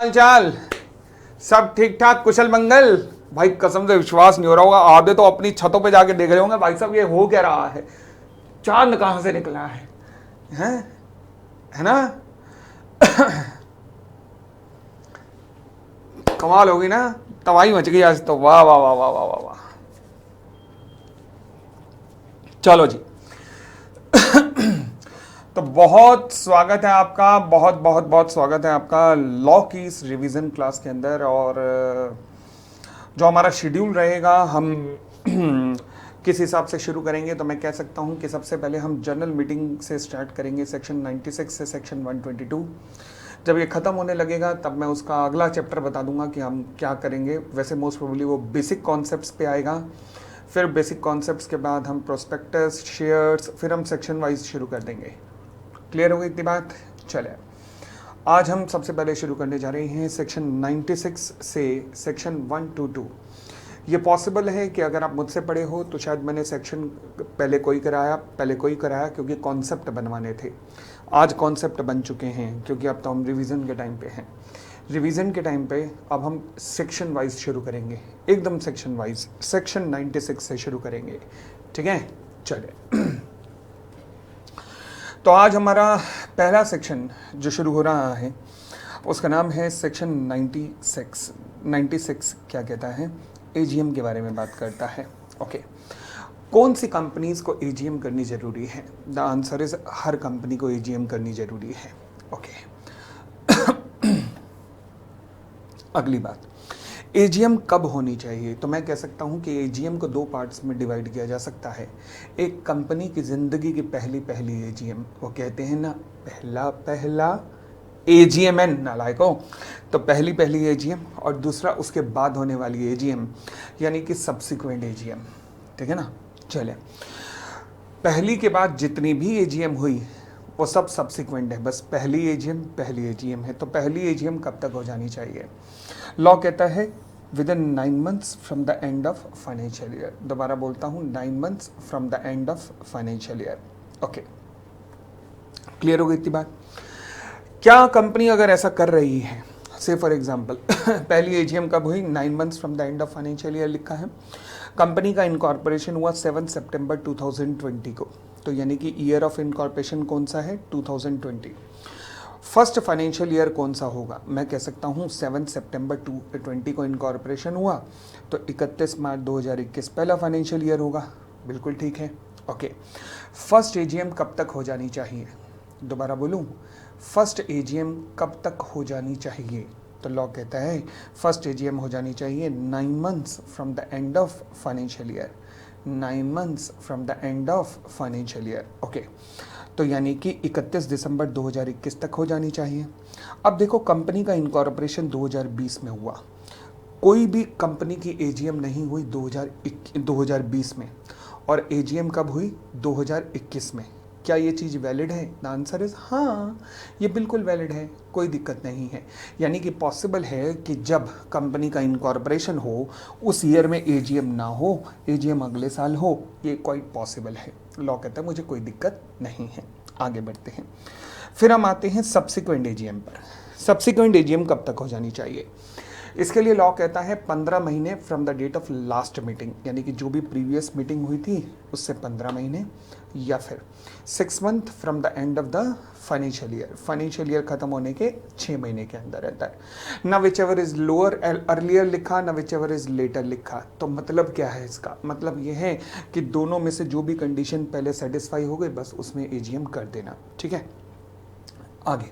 चाल सब ठीक ठाक कुशल मंगल। भाई कसम से विश्वास नहीं हो रहा होगा, आधे तो अपनी छतों पे जाके देख रहे होंगे भाई साहब ये हो क्या रहा है, चांद कहां से निकला है है ना। कमाल होगी ना, तबाही मच गई आज तो। वाह वाह वाह वाह वाह वाह वाह। चलो जी। तो बहुत स्वागत है आपका, बहुत बहुत बहुत स्वागत है आपका लॉ की इस रिवीजन क्लास के अंदर। और जो हमारा शेड्यूल रहेगा हम किस हिसाब से शुरू करेंगे, तो मैं कह सकता हूं कि सबसे पहले हम जनरल मीटिंग से स्टार्ट करेंगे, सेक्शन 96 से सेक्शन 122। जब ये ख़त्म होने लगेगा तब मैं उसका अगला चैप्टर बता दूंगा कि हम क्या करेंगे। वैसे मोस्ट प्रोबेबली वो बेसिक कॉन्सेप्ट्स पे आएगा, फिर बेसिक कॉन्सेप्ट्स के बाद हम प्रोस्पेक्टस, शेयर्स, फिर हम सेक्शन वाइज शुरू कर देंगे। क्लियर हो गई इतनी बात। चले, आज हम सबसे पहले शुरू करने जा रहे हैं सेक्शन 96 से सेक्शन 122। ये पॉसिबल है कि अगर आप मुझसे पढ़े हो तो शायद मैंने सेक्शन पहले कोई कराया क्योंकि कॉन्सेप्ट बनवाने थे। आज कॉन्सेप्ट बन चुके हैं क्योंकि अब तो हम रिवीजन के टाइम पे हैं। रिवीजन के टाइम पे अब हम सेक्शन वाइज शुरू करेंगे, एकदम सेक्शन वाइज। सेक्शन 96 से शुरू करेंगे, ठीक है। चले, तो आज हमारा पहला सेक्शन जो शुरू हो रहा है उसका नाम है सेक्शन 96। 96 क्या कहता है? एजीएम के बारे में बात करता है। ओके, कौन सी कंपनीज को एजीएम करनी ज़रूरी है? The answer is her company को एजीएम करनी ज़रूरी है। ओके, अगली बात, एजीएम कब होनी चाहिए? तो मैं कह सकता हूं कि एजीएम को दो पार्ट्स में डिवाइड किया जा सकता है। एक कंपनी की ज़िंदगी की पहली एजीएम, वो कहते हैं ना पहला एजीएमएन नालायकों, तो पहली एजीएम, और दूसरा उसके बाद होने वाली एजीएम यानी कि सब्सिक्वेंट एजीएम, ठीक है ना। चले, पहली के बाद जितनी भी एजीएम हुई वो सब सब्सिक्वेंट है, बस पहली एजीएम है। तो पहली एजीएम कब तक हो जानी चाहिए? लॉ कहता है with in 9 months from the end of financial year. दोबारा बोलता हूँ, 9 months from the end of financial year. Okay, clear हो गई इतनी बात। क्या कंपनी अगर ऐसा कर रही है, से फॉर एग्जाम्पल पहली एजीएम कब हुई? 9 months from the end of financial year लिखा है। कंपनी का इनकॉर्पोरेशन हुआ 7 सितंबर 2020 को, तो यानी कि ईयर ऑफ इनकॉर्पोरेशन कौन सा है? 2020। फर्स्ट फाइनेंशियल ईयर कौन सा होगा? मैं कह सकता हूँ 7 सितंबर 2020 को इनकॉर्पोरेशन हुआ तो 31 मार्च 2021 पहला फाइनेंशियल ईयर होगा। बिल्कुल ठीक है। ओके, फर्स्ट एजीएम कब तक हो जानी चाहिए? दोबारा बोलूँ, फर्स्ट एजीएम कब तक हो जानी चाहिए? तो लॉ कहता है फर्स्ट एजीएम हो जानी चाहिए 9 months from the end of financial year. 9 months from the end of financial year. Okay, तो यानी कि 31 दिसंबर 2021 तक हो जानी चाहिए। अब देखो, कंपनी का इनकॉर्पोरेशन 2020 में हुआ, कोई भी कंपनी की एजीएम नहीं हुई 2020 में, और एजीएम कब हुई? 2021 में। क्या ये चीज़ वैलिड है? द आंसर इज हाँ, ये बिल्कुल वैलिड है, कोई दिक्कत नहीं है। यानी कि पॉसिबल है कि जब कंपनी का इनकॉर्पोरेशन हो उस ईयर में एजीएम ना हो, एजीएम अगले साल हो, ये क्वाइट पॉसिबल है। लॉ कहता है मुझे कोई दिक्कत नहीं है। आगे बढ़ते हैं, फिर हम आते हैं सब्सिक्वेंट एजीएम पर। सब्सिक्वेंट एजीएम कब तक हो जानी चाहिए? इसके लिए लॉ कहता है 15 महीने from the date of last meeting, यानी कि जो भी प्रीवियस मीटिंग हुई थी उससे 15 महीने, या फिर 6 months from the end of the financial year. Financial year खत्म होने के 6 महीने के अंदर रहता है ना। Which ever is lower earlier लिखा, ना विच एवर इज लेटर लिखा। तो मतलब क्या है इसका? मतलब ये है कि दोनों में से जो भी कंडीशन पहले सेटिस्फाई हो गई बस उसमें एजीएम कर देना, ठीक है। आगे,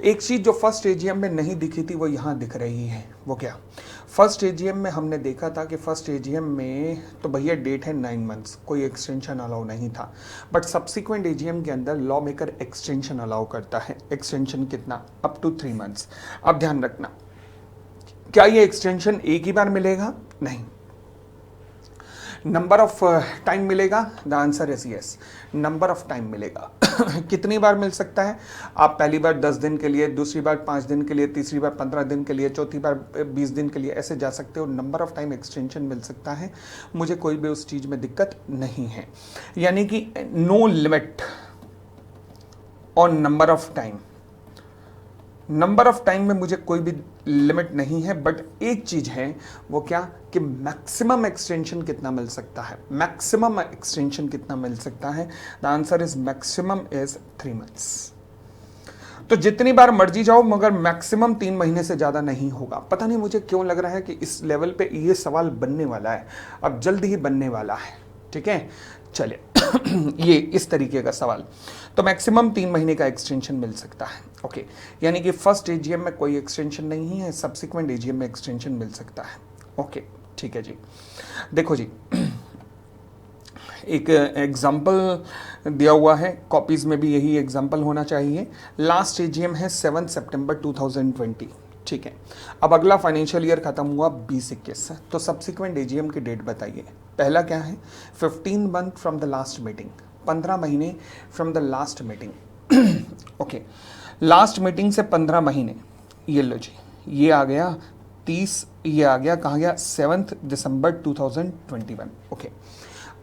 एक चीज़ जो फर्स्ट एजीएम में नहीं दिखी थी वो यहाँ दिख रही है। वो क्या? फर्स्ट एजीएम में हमने देखा था कि फर्स्ट एजीएम में तो भैया डेट है 9 months, कोई एक्सटेंशन अलाउ नहीं था। बट सब्सिक्वेंट एजीएम के अंदर लॉ मेकर एक्सटेंशन अलाउ करता है। एक्सटेंशन कितना? Up to 3 months। अब ध्यान रखना, क्या ये एक्सटेंशन एक ही बार मिलेगा? नहीं। नंबर ऑफ टाइम मिलेगा? The answer is yes, number of time मिलेगा। कितनी बार मिल सकता है? आप पहली बार 10 दिन के लिए, दूसरी बार 5 दिन के लिए, तीसरी बार 15 दिन के लिए, चौथी बार 20 दिन के लिए, ऐसे जा सकते हो। नंबर ऑफ टाइम एक्सटेंशन मिल सकता है, मुझे कोई भी उस चीज़ में दिक्कत नहीं है। यानी कि no limit on number of time, number of time में मुझे कोई भी लिमिट नहीं है, बट एक चीज है, वो क्या कि मैक्सिमम एक्सटेंशन कितना मिल सकता है, मैक्सिमम एक्सटेंशन कितना मिल सकता है। The answer is maximum is 3 months. तो जितनी बार मर्जी जाओ, मगर मैक्सिमम 3 महीने से ज्यादा नहीं होगा। पता नहीं मुझे क्यों लग रहा है कि इस लेवल पे ये सवाल बनने वाला है, अब जल्द ही बनने वाला है। ठीक है, चलिए ये इस तरीके का सवाल। तो मैक्सिमम 3 महीने का एक्सटेंशन मिल सकता है। ओके, यानी कि फर्स्ट एजीएम में कोई एक्सटेंशन नहीं है, सब्सिक्वेंट एजीएम में एक्सटेंशन मिल सकता है। ओके, ठीक है जी। देखो जी, एक एग्जाम्पल दिया हुआ है, कॉपीज में भी यही एग्जाम्पल होना चाहिए। लास्ट एजीएम है 7 सितंबर 2020। ठीक है, अब अगला फाइनेंशियल ईयर खत्म हुआ 2021, तो सब्सिक्वेंट एजीएम की डेट बताइए। पहला क्या है, 15 month from the last meeting, 15 महीने from the last meeting. Okay, last meeting से 15 महीने, ये लो जी, ये आ गया 30, ये आ गया कहाँ गया 7 दिसंबर 2021। ओके,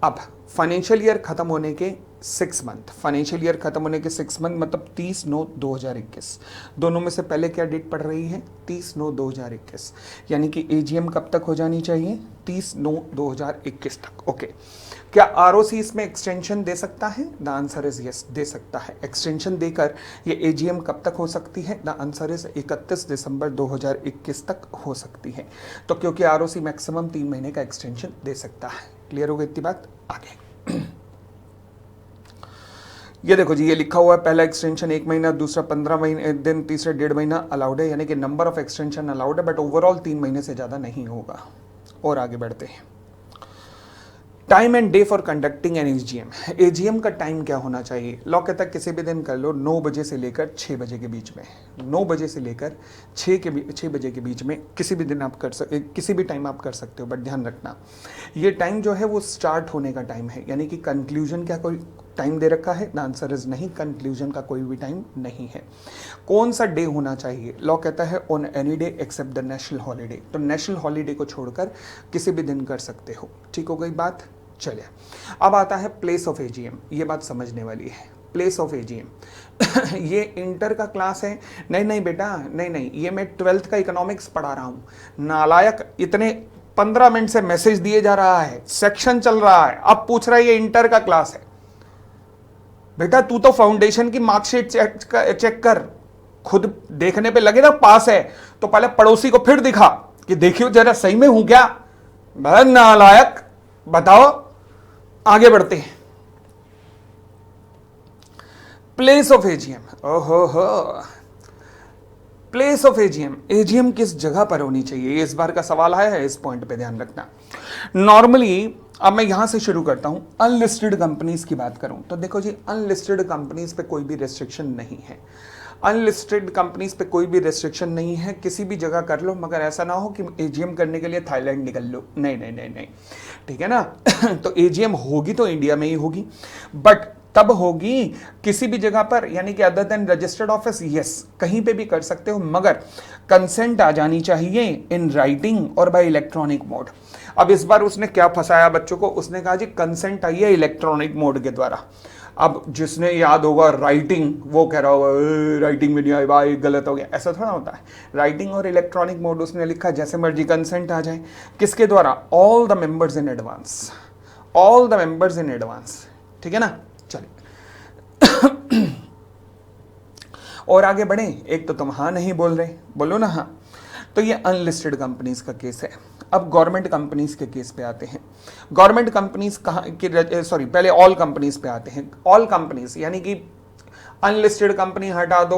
अब फाइनेंशियल ईयर खत्म होने के 6 मंथ, फाइनेंशियल ईयर खत्म होने के 6 मंथ मतलब 30/9/2021, दोनों में से पहले क्या डेट पड़ रही है, 30/9/2021, यानी कि एजीएम कब तक हो जानी चाहिए, 30/9/2021 तक। ओके, क्या आरओसी इसमें एक्सटेंशन दे सकता है? द आंसर इज यस, दे सकता है। एक्सटेंशन देकर ये एजीएम कब तक हो सकती है? द आंसर इज 31 दिसंबर 2021 तक हो सकती है। तो क्योंकि आरओसी मैक्सिमम 3 महीने का एक्सटेंशन दे सकता है। क्लियर हो गई इतनी बात? आगे ये देखो जी, ये लिखा हुआ है, पहला एक्सटेंशन 1 महीना, दूसरा 15 महीने दिन, तीसरा 1.5 महीना अलाउड है, यानी कि नंबर ऑफ एक्सटेंशन अलाउड है, बट ओवरऑल 3 महीने से ज्यादा नहीं होगा। और आगे बढ़ते हैं, time and day for conducting an AGM. AGM का टाइम क्या होना चाहिए? लॉ कहता है किसी भी दिन कर लो, 9 बजे से लेकर 6 बजे के बीच में, 9 बजे से लेकर 6 बजे के बीच में किसी भी दिन आप कर सकते, किसी भी टाइम आप कर सकते हो, बट ध्यान रखना ये टाइम जो है वो स्टार्ट होने का टाइम है, यानी कि कंक्लूजन क्या कोई टाइम दे रखा है? द आंसर इज नहीं, कंक्लूजन का कोई भी टाइम नहीं है। कौन सा डे होना चाहिए? लॉ कहता है on any day except the national holiday, तो नेशनल हॉलीडे को छोड़कर किसी भी दिन कर सकते हो। ठीक हो गई बात? चलिए, अब आता है प्लेस ऑफ एजीएम। ये बात समझने वाली है, प्लेस ऑफ एजीएम ये इंटर का क्लास है? नहीं नहीं बेटा, नहीं नहीं, ये मैं 12th का इकोनॉमिक्स पढ़ा रहा हूं। नालायक, इतने 15 मिनट से मैसेज दिए जा रहा है, सेक्शन चल रहा है, अब पूछ रहा है ये इंटर का क्लास है। बेटा तू तो फाउंडेशन की मार्कशीट चेक कर, खुद देखने पे लगे ना पास है, तो पहले पड़ोसी को फिर दिखा कि देखियो जरा सही में हूं क्या। नालायक, बताओ। आगे बढ़ते हैं, प्लेस ऑफ एजीएम। ओहो हो, प्लेस ऑफ एजीएम, एजीएम किस जगह पर होनी चाहिए, इस बार का सवाल आया है, इस पॉइंट पे ध्यान रखना। नॉर्मली, अब मैं यहां से शुरू करता हूं, अनलिस्टेड कंपनीज की बात करूं तो देखो जी, अनलिस्टेड कंपनीज पे कोई भी रेस्ट्रिक्शन नहीं है। अनलिस्टेड कंपनीज पे कोई भी रेस्ट्रिक्शन नहीं है, किसी भी जगह कर लो, मगर ऐसा ना हो कि एजीएम करने के लिए थाईलैंड निकल लो। नहीं नहीं नहीं नहीं, ठीक है ना तो एजीएम होगी तो इंडिया में ही होगी, बट तब होगी किसी भी जगह पर, यानी कि other than registered office, yes कहीं पे भी कर सकते हो, मगर कंसेंट आ जानी चाहिए इन राइटिंग और बाय इलेक्ट्रॉनिक मोड। अब इस बार उसने क्या फंसाया बच्चों को, उसने कहा जी कंसेंट आई है इलेक्ट्रॉनिक मोड के द्वारा। अब जिसने याद होगा राइटिंग, वो कह रहा होगा राइटिंग में नहीं आई भाई, गलत हो गया। ऐसा थोड़ा होता है, राइटिंग और इलेक्ट्रॉनिक मोड उसने लिखा, जैसे मर्जी कंसेंट आ जाए। किसके द्वारा? All the members in advance, all the members in advance, ठीक है ना। चलिए और आगे बढ़े, एक तो तुम हाँ नहीं बोल रहे, बोलो ना हाँ। तो ये अनलिस्टेड कंपनीज का केस है। अब गवर्नमेंट कंपनीज के केस पे आते हैं। गवर्नमेंट कंपनीज कहाँ की, सॉरी पहले ऑल कंपनीज पे आते हैं। ऑल कंपनीज यानी कि अनलिस्टेड कंपनी हटा दो,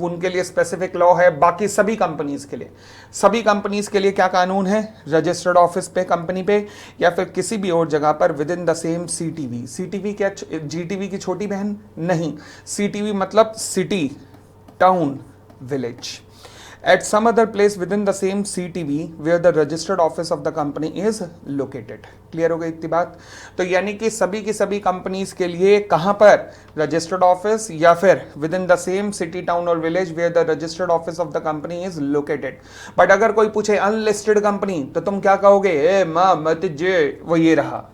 उनके लिए स्पेसिफिक लॉ है, बाकी सभी कंपनीज के लिए, सभी कंपनीज के लिए क्या कानून है? रजिस्टर्ड ऑफिस पे, कंपनी पे, या फिर किसी भी और जगह पर with in the same CTV. CTV क्या जीटीवी की छोटी बहन? नहीं, सीटीवी मतलब city, town, village. At some other place within the same CTV where the registered office of the company is located. Clear हो गई इतनी बात? तो यानी कि सभी की सभी कंपनीज के लिए कहां पर? रजिस्टर्ड ऑफिस या फिर within the same city, town or village where the registered office of the company is located. But अगर कोई पूछे अनलिस्टेड कंपनी, तो तुम क्या कहोगे? ए मां मत जे, वो ये रहा,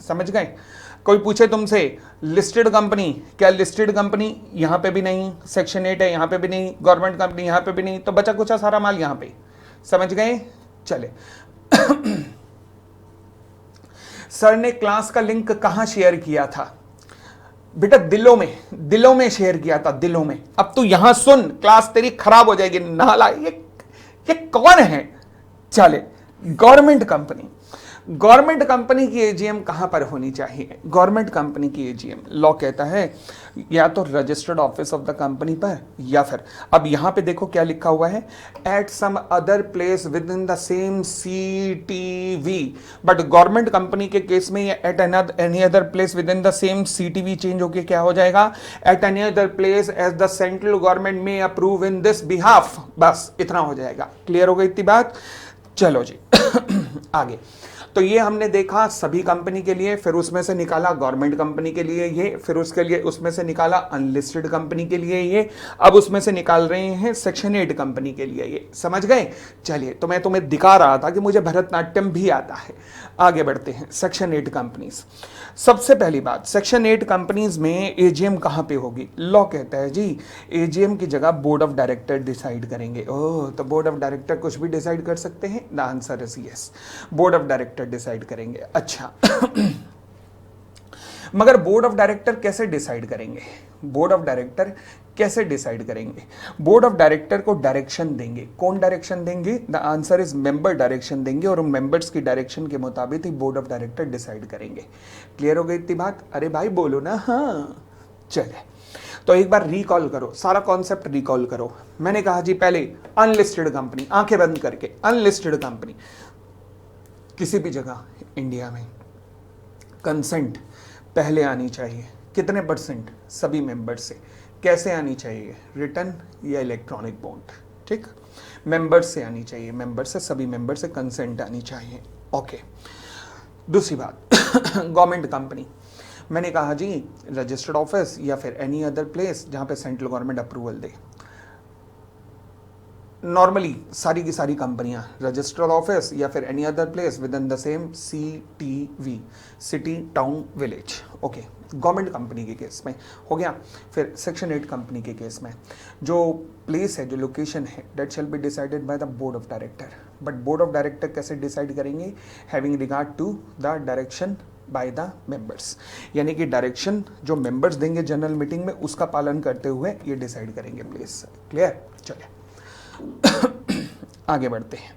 समझ गए? कोई पूछे तुमसे लिस्टेड कंपनी, क्या लिस्टेड कंपनी? यहां पे भी नहीं, सेक्शन 8 है, यहां पे भी नहीं, गवर्नमेंट कंपनी यहां पे भी नहीं, तो बचा कुचा सारा माल यहां पे। समझ गए? चले। सर ने क्लास का लिंक कहां शेयर किया था? बेटा दिलों में, दिलों में शेयर किया था, दिलों में। अब तू यहां सुन, क्लास तेरी खराब हो जाएगी। नाला ये कौन है? चले, गवर्नमेंट कंपनी। गवर्नमेंट कंपनी की एजीएम कहां पर होनी चाहिए? गवर्नमेंट कंपनी की एजीएम लॉ कहता है या तो registered office of the company पर, या फिर अब यहां पे देखो क्या लिखा हुआ है, at some other place within the same CTV. But government company के केस में ये at any other place within the same CTV change होके क्या हो जाएगा, at any other place as the central government may approve in this behalf. बस इतना हो जाएगा। क्लियर हो गई इतनी बात? चलो जी आगे। तो ये हमने देखा सभी कंपनी के लिए, फिर उसमें से निकाला गवर्नमेंट कंपनी के लिए ये, फिर उसके लिए उसमें से निकाला अनलिस्टेड कंपनी के लिए ये, अब उसमें से निकाल रहे हैं सेक्शन 8 कंपनी के लिए ये। समझ गए? चलिए, तो मैं तुम्हें दिखा रहा था कि मुझे भरतनाट्यम भी आता है। आगे बढ़ते हैं। Section 8 companies. सबसे पहली बात, सेक्शन 8 कंपनीज में एजीएम कहां पे होगी? लॉ कहता है जी एजीएम की जगह बोर्ड ऑफ डायरेक्टर डिसाइड करेंगे। ओह, तो बोर्ड ऑफ डायरेक्टर कुछ भी डिसाइड कर सकते हैं? The answer is yes, board of director decide करेंगे। अच्छा मगर बोर्ड ऑफ डायरेक्टर कैसे डिसाइड करेंगे? बोर्ड ऑफ डायरेक्टर कैसे डिसाइड करेंगे? बोर्ड ऑफ डायरेक्टर को डायरेक्शन देंगे। कौन डायरेक्शन देंगे? The answer is member direction देंगे, और मेंबर्स की डायरेक्शन के मुताबिक ही बोर्ड ऑफ डायरेक्टर डिसाइड करेंगे। क्लियर हो गई इतनी बात? अरे भाई बोलो ना। हाँ चले, तो एक बार रिकॉल करो, सारा कॉन्सेप्ट रिकॉल करो। मैंने कहा जी पहले अनलिस्टेड कंपनी, आंखें बंद करके, अनलिस्टेड कंपनी किसी भी जगह इंडिया में कंसेंट पहले आनी चाहिए। कितने %? सभी मेंबर्स से। कैसे आनी चाहिए? रिटन या इलेक्ट्रॉनिक बॉन्ड। ठीक, मेंबर्स से आनी चाहिए, मेंबर से, सभी मेंबर से कंसेंट आनी चाहिए। ओके, दूसरी बात गवर्नमेंट कंपनी, मैंने कहा जी रजिस्टर्ड ऑफिस या फिर एनी अदर प्लेस जहां पे सेंट्रल गवर्नमेंट अप्रूवल दे। नॉर्मली सारी की सारी कंपनियां रजिस्टर्ड ऑफिस या फिर any other place within the same CTV, city town village. Okay, government company के केस में हो गया। फिर सेक्शन 8 कंपनी के केस में जो प्लेस है, जो लोकेशन है, that shall be decided by the board of director. But board of director कैसे डिसाइड करेंगे? Having regard to the direction by the members, यानी कि डायरेक्शन जो मेंबर्स देंगे जनरल मीटिंग में उसका पालन करते हुए ये डिसाइड करेंगे प्लेस। क्लियर? चलिए आगे बढ़ते हैं।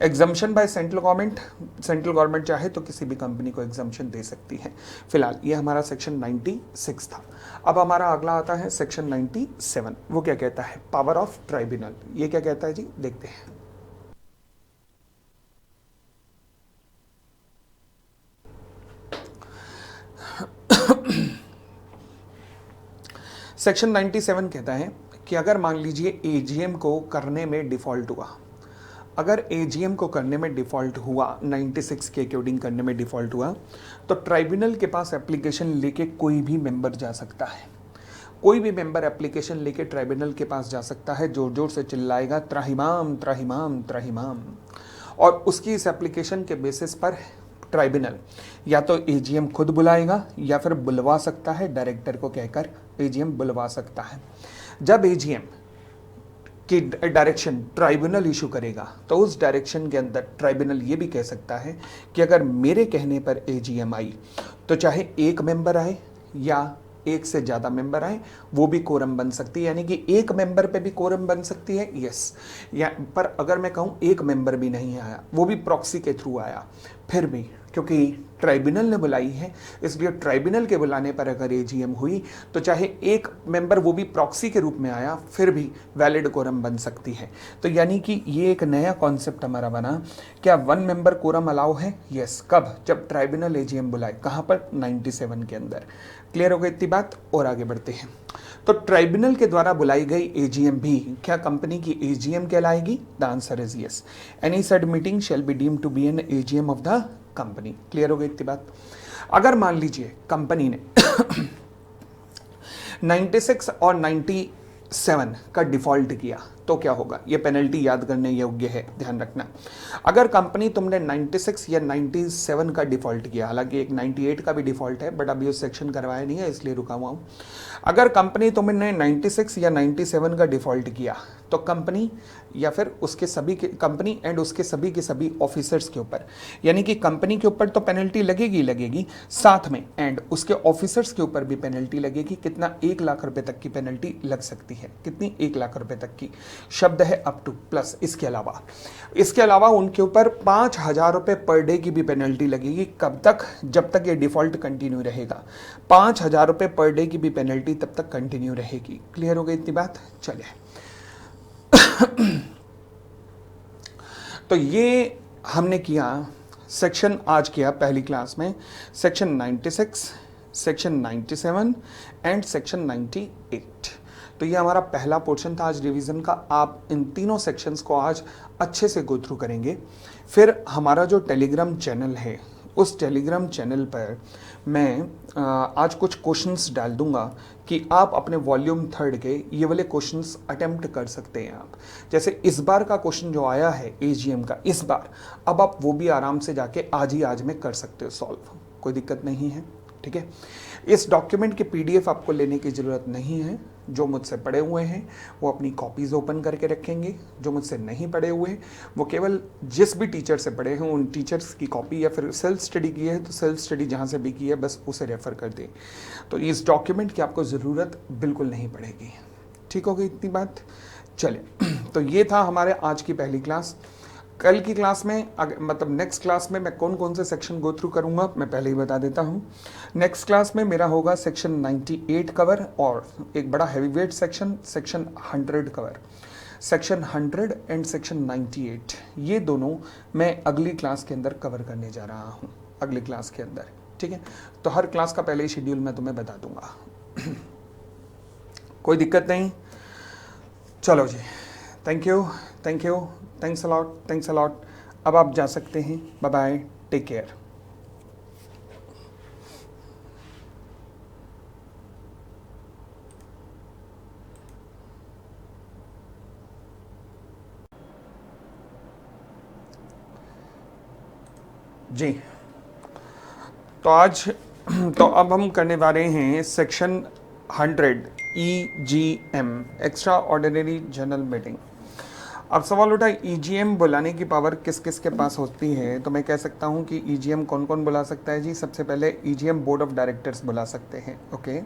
Exemption by central government, central government चाहे तो किसी भी कंपनी को एग्जम्पशन दे सकती है। फिलहाल ये हमारा सेक्शन 96 था। अब हमारा अगला आता है सेक्शन 97। वो क्या कहता है? Power of tribunal. ये क्या कहता है जी? देखते हैं। सेक्शन 97 कहता है कि अगर मान लीजिए एजीएम को करने में डिफॉल्ट हुआ, अगर एजीएम को करने में डिफॉल्ट हुआ, 96 के अकॉर्डिंग करने में डिफॉल्ट हुआ, तो ट्राइब्यूनल के पास एप्लीकेशन लेके कोई भी मेंबर जा सकता है। कोई भी मेंबर एप्लीकेशन लेके ट्राइब्यूनल के पास जा सकता है, जोर जोर से चिल्लाएगा त्राहिमाम त्राहिमाम त्राहिमाम, और उसकी इस एप्लीकेशन के बेसिस पर ट्राइब्यूनल या तो एजीएम खुद बुलाएगा या फिर बुलवा सकता है, डायरेक्टर को कहकर एजीएम बुलवा सकता है। जब एजीएम की डायरेक्शन ट्राइब्यूनल इशू करेगा तो उस डायरेक्शन के अंदर ट्राइब्यूनल ये भी कह सकता है कि अगर मेरे कहने पर एजीएम आई तो चाहे एक मेंबर आए या एक से ज़्यादा मेंबर आए, वो भी कोरम बन सकती है, यानी कि एक मेंबर पे भी कोरम बन सकती है। यस, या पर अगर मैं कहूँ एक मेंबर भी नहीं आया, वो भी प्रॉक्सी के थ्रू आया, फिर भी क्योंकि ट्राइब्यूनल ने बुलाई है, इसलिए ट्राइब्यूनल के बुलाने पर अगर एजीएम हुई तो चाहे एक मेंबर वो भी प्रॉक्सी के रूप में आया, फिर भी वैलिड कोरम बन सकती है। तो यानी कि ये एक नया कॉन्सेप्ट हमारा बना। क्या 1 मेंबर कोरम अलाउ है? यस। कब? जब ट्राइब्यूनल एजीएम बुलाए। कहाँ पर? 97 के अंदर। क्लियर हो गई इतनी बात? और आगे बढ़ते हैं। तो ट्राइब्यूनल के द्वारा बुलाई गई एजीएम भी क्या कंपनी की एजीएम कहलाएगी? The answer is yes. Any such meeting shall be deemed to be an AGM of the company. Clear हो गई इतनी बात? अगर मान लीजिए कंपनी ने 96 और 97 का डिफॉल्ट किया, तो क्या होगा, ये पेनल्टी याद करने योग्य है, ध्यान रखना। अगर कंपनी तुमने 96 या 97 का डिफॉल्ट किया, हालांकि एक 98 का भी डिफॉल्ट है बट अभी उस सेक्शन करवाया नहीं है इसलिए रुका हुआ हूँ। अगर कंपनी तुमने 96 या 97 का डिफॉल्ट किया तो कंपनी या फिर उसके सभी के कंपनी एंड उसके सभी के सभी ऑफिसर्स के ऊपर, यानी कि कंपनी के ऊपर तो पेनल्टी लगेगी लगेगी, साथ में एंड उसके ऑफिसर्स के ऊपर भी पेनल्टी लगेगी। कितना, 1 लाख रुपए तक की पेनल्टी लग सकती है। कितनी, 1 लाख रुपए तक की, शब्द है अप टू, प्लस इसके अलावा उनके ऊपर 5,000 रुपए पर डे की भी पेनल्टी लगेगी। कब तक, जब तक ये डिफॉल्ट कंटिन्यू रहेगा। 5,000 रुपए पर डे की भी पेनल्टी तब तक कंटिन्यू रहेगी। क्लियर हो गई इतनी बात, चलिए। तो ये हमने किया सेक्शन, आज किया पहली क्लास में सेक्शन 96, सेक्शन 97 एंड सेक्शन 98। तो ये हमारा पहला पोर्शन था आज रिवीजन का। आप इन तीनों सेक्शंस को आज अच्छे से गो थ्रू करेंगे। फिर हमारा जो टेलीग्राम चैनल है, उस टेलीग्राम चैनल पर मैं आज कुछ क्वेश्चंस डाल दूंगा कि आप अपने वॉल्यूम 3 के ये वाले क्वेश्चंस अटेम्प्ट कर सकते हैं आप। जैसे इस बार का क्वेश्चन जो आया है एजीएम का इस बार, अब आप वो भी आराम से जाके आज में कर सकते हो सॉल्व, कोई दिक्कत नहीं है, ठीक है। इस डॉक्यूमेंट के पीडीएफ आपको लेने की ज़रूरत नहीं है। जो मुझसे पढ़े हुए हैं वो अपनी कॉपीज़ ओपन करके रखेंगे, जो मुझसे नहीं पढ़े हुए वो केवल जिस भी टीचर से पढ़े हैं उन टीचर्स की कॉपी, या फिर सेल्फ स्टडी की है तो सेल्फ स्टडी जहाँ से भी की है बस उसे रेफ़र कर दें। तो इस डॉक्यूमेंट की आपको ज़रूरत बिल्कुल नहीं पड़ेगी। ठीक हो गई इतनी बात, चलिए। तो ये था हमारे आज की पहली क्लास। कल की क्लास में मतलब नेक्स्ट क्लास में मैं कौन कौन से सेक्शन गो थ्रू करूंगा मैं पहले ही बता देता हूं। नेक्स्ट क्लास में मेरा होगा सेक्शन 98 कवर और एक बड़ा heavy weight section, section 100 cover. Section 100 and section 98 ये दोनों मैं अगली क्लास के अंदर कवर करने जा रहा हूं, अगली क्लास के अंदर, ठीक है। तो हर क्लास का पहले ही शेड्यूल मैं तुम्हें बता दूंगा। कोई दिक्कत नहीं, चलो जी, thank you, thank you, thanks a lot, thanks a lot. अब आप जा सकते हैं, बाय बाय, टेक केयर। जी, तो आज तो अब हम करने वाले हैं section 100 EGM, extraordinary general meeting. अब सवाल उठा ईजीएम बुलाने की पावर किस किस के पास होती है, तो मैं कह सकता हूं कि ईजीएम कौन कौन बुला सकता है जी। सबसे पहले ईजीएम बोर्ड ऑफ डायरेक्टर्स बुला सकते हैं, okay.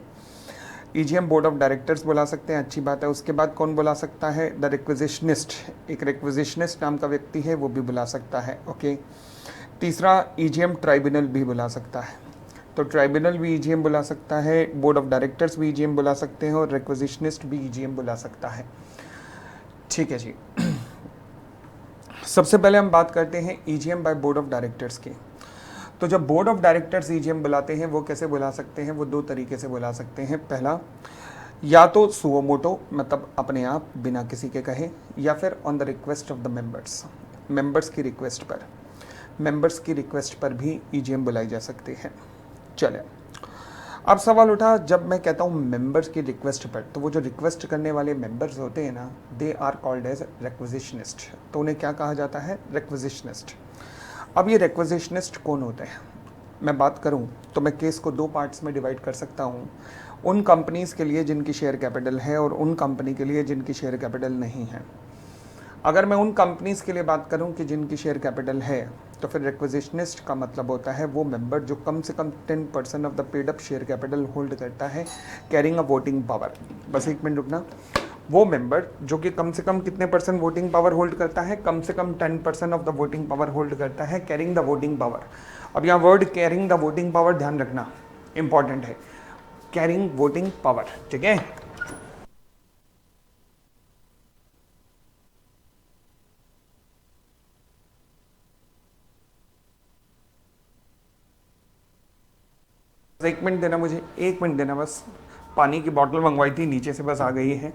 EGM board of directors बुला सकते हैं, अच्छी बात है। उसके बाद कौन बुला सकता है, द रिक्विजिशनिस्ट, एक रिक्विजिशनिस्ट नाम का व्यक्ति है वो भी बुला सकता है, ओके। तीसरा ईजीएम ट्राइब्यूनल भी बुला सकता है, तो ट्राइब्यूनल भी ईजीएम बुला सकता है, बोर्ड ऑफ डायरेक्टर्स भी ईजीएम बुला सकते हैं और रिक्विजिशनिस्ट भी ईजीएम बुला सकता है, ठीक है जी। सबसे पहले हम बात करते हैं EGM by board of directors की। तो जब बोर्ड ऑफ डायरेक्टर्स ईजीएम बुलाते हैं वो कैसे बुला सकते हैं, वो दो तरीके से बुला सकते हैं। पहला, या तो सुओ मोटो, मतलब अपने आप बिना किसी के कहे, या फिर on the request of the members, members की रिक्वेस्ट पर, मेंबर्स की रिक्वेस्ट पर भी ईजीएम बुलाई जा सकती है। चले, अब सवाल उठा जब मैं कहता हूँ मेंबर्स की रिक्वेस्ट पर, तो वो जो रिक्वेस्ट करने वाले मेंबर्स होते हैं ना, दे आर कॉल्ड एज रिक्विजिशनिस्ट। तो उन्हें क्या कहा जाता है, रिक्विजिशनिस्ट। अब ये रिक्विजिशनिस्ट कौन होते हैं, मैं बात करूं तो मैं केस को 2 पार्ट्स में डिवाइड कर सकता हूं। उन कंपनीज के लिए जिनकी शेयर कैपिटल है और उन कंपनी के लिए जिनकी शेयर कैपिटल नहीं है। अगर मैं उन कंपनीज के लिए बात करूं कि जिनकी शेयर कैपिटल है, तो फिर रिक्विजिशनिस्ट का मतलब होता है वो मेंबर जो कम से कम 10% of the paid up share capital hold करता है, कैरिंग अ वोटिंग पावर। बस 1 मिनट रुकना। वो मेंबर जो कि कम से कम कितने परसेंट वोटिंग पावर होल्ड करता है, कम से कम 10% of the voting power hold करता है, कैरिंग द वोटिंग पावर। अब यहाँ word carrying the voting power ध्यान रखना, इंपॉर्टेंट है, कैरिंग वोटिंग पावर, ठीक है। एक मिनट देना मुझे, 1 मिनट देना बस। पानी की बोतल मंगवाई थी, नीचे से बस आ गई है।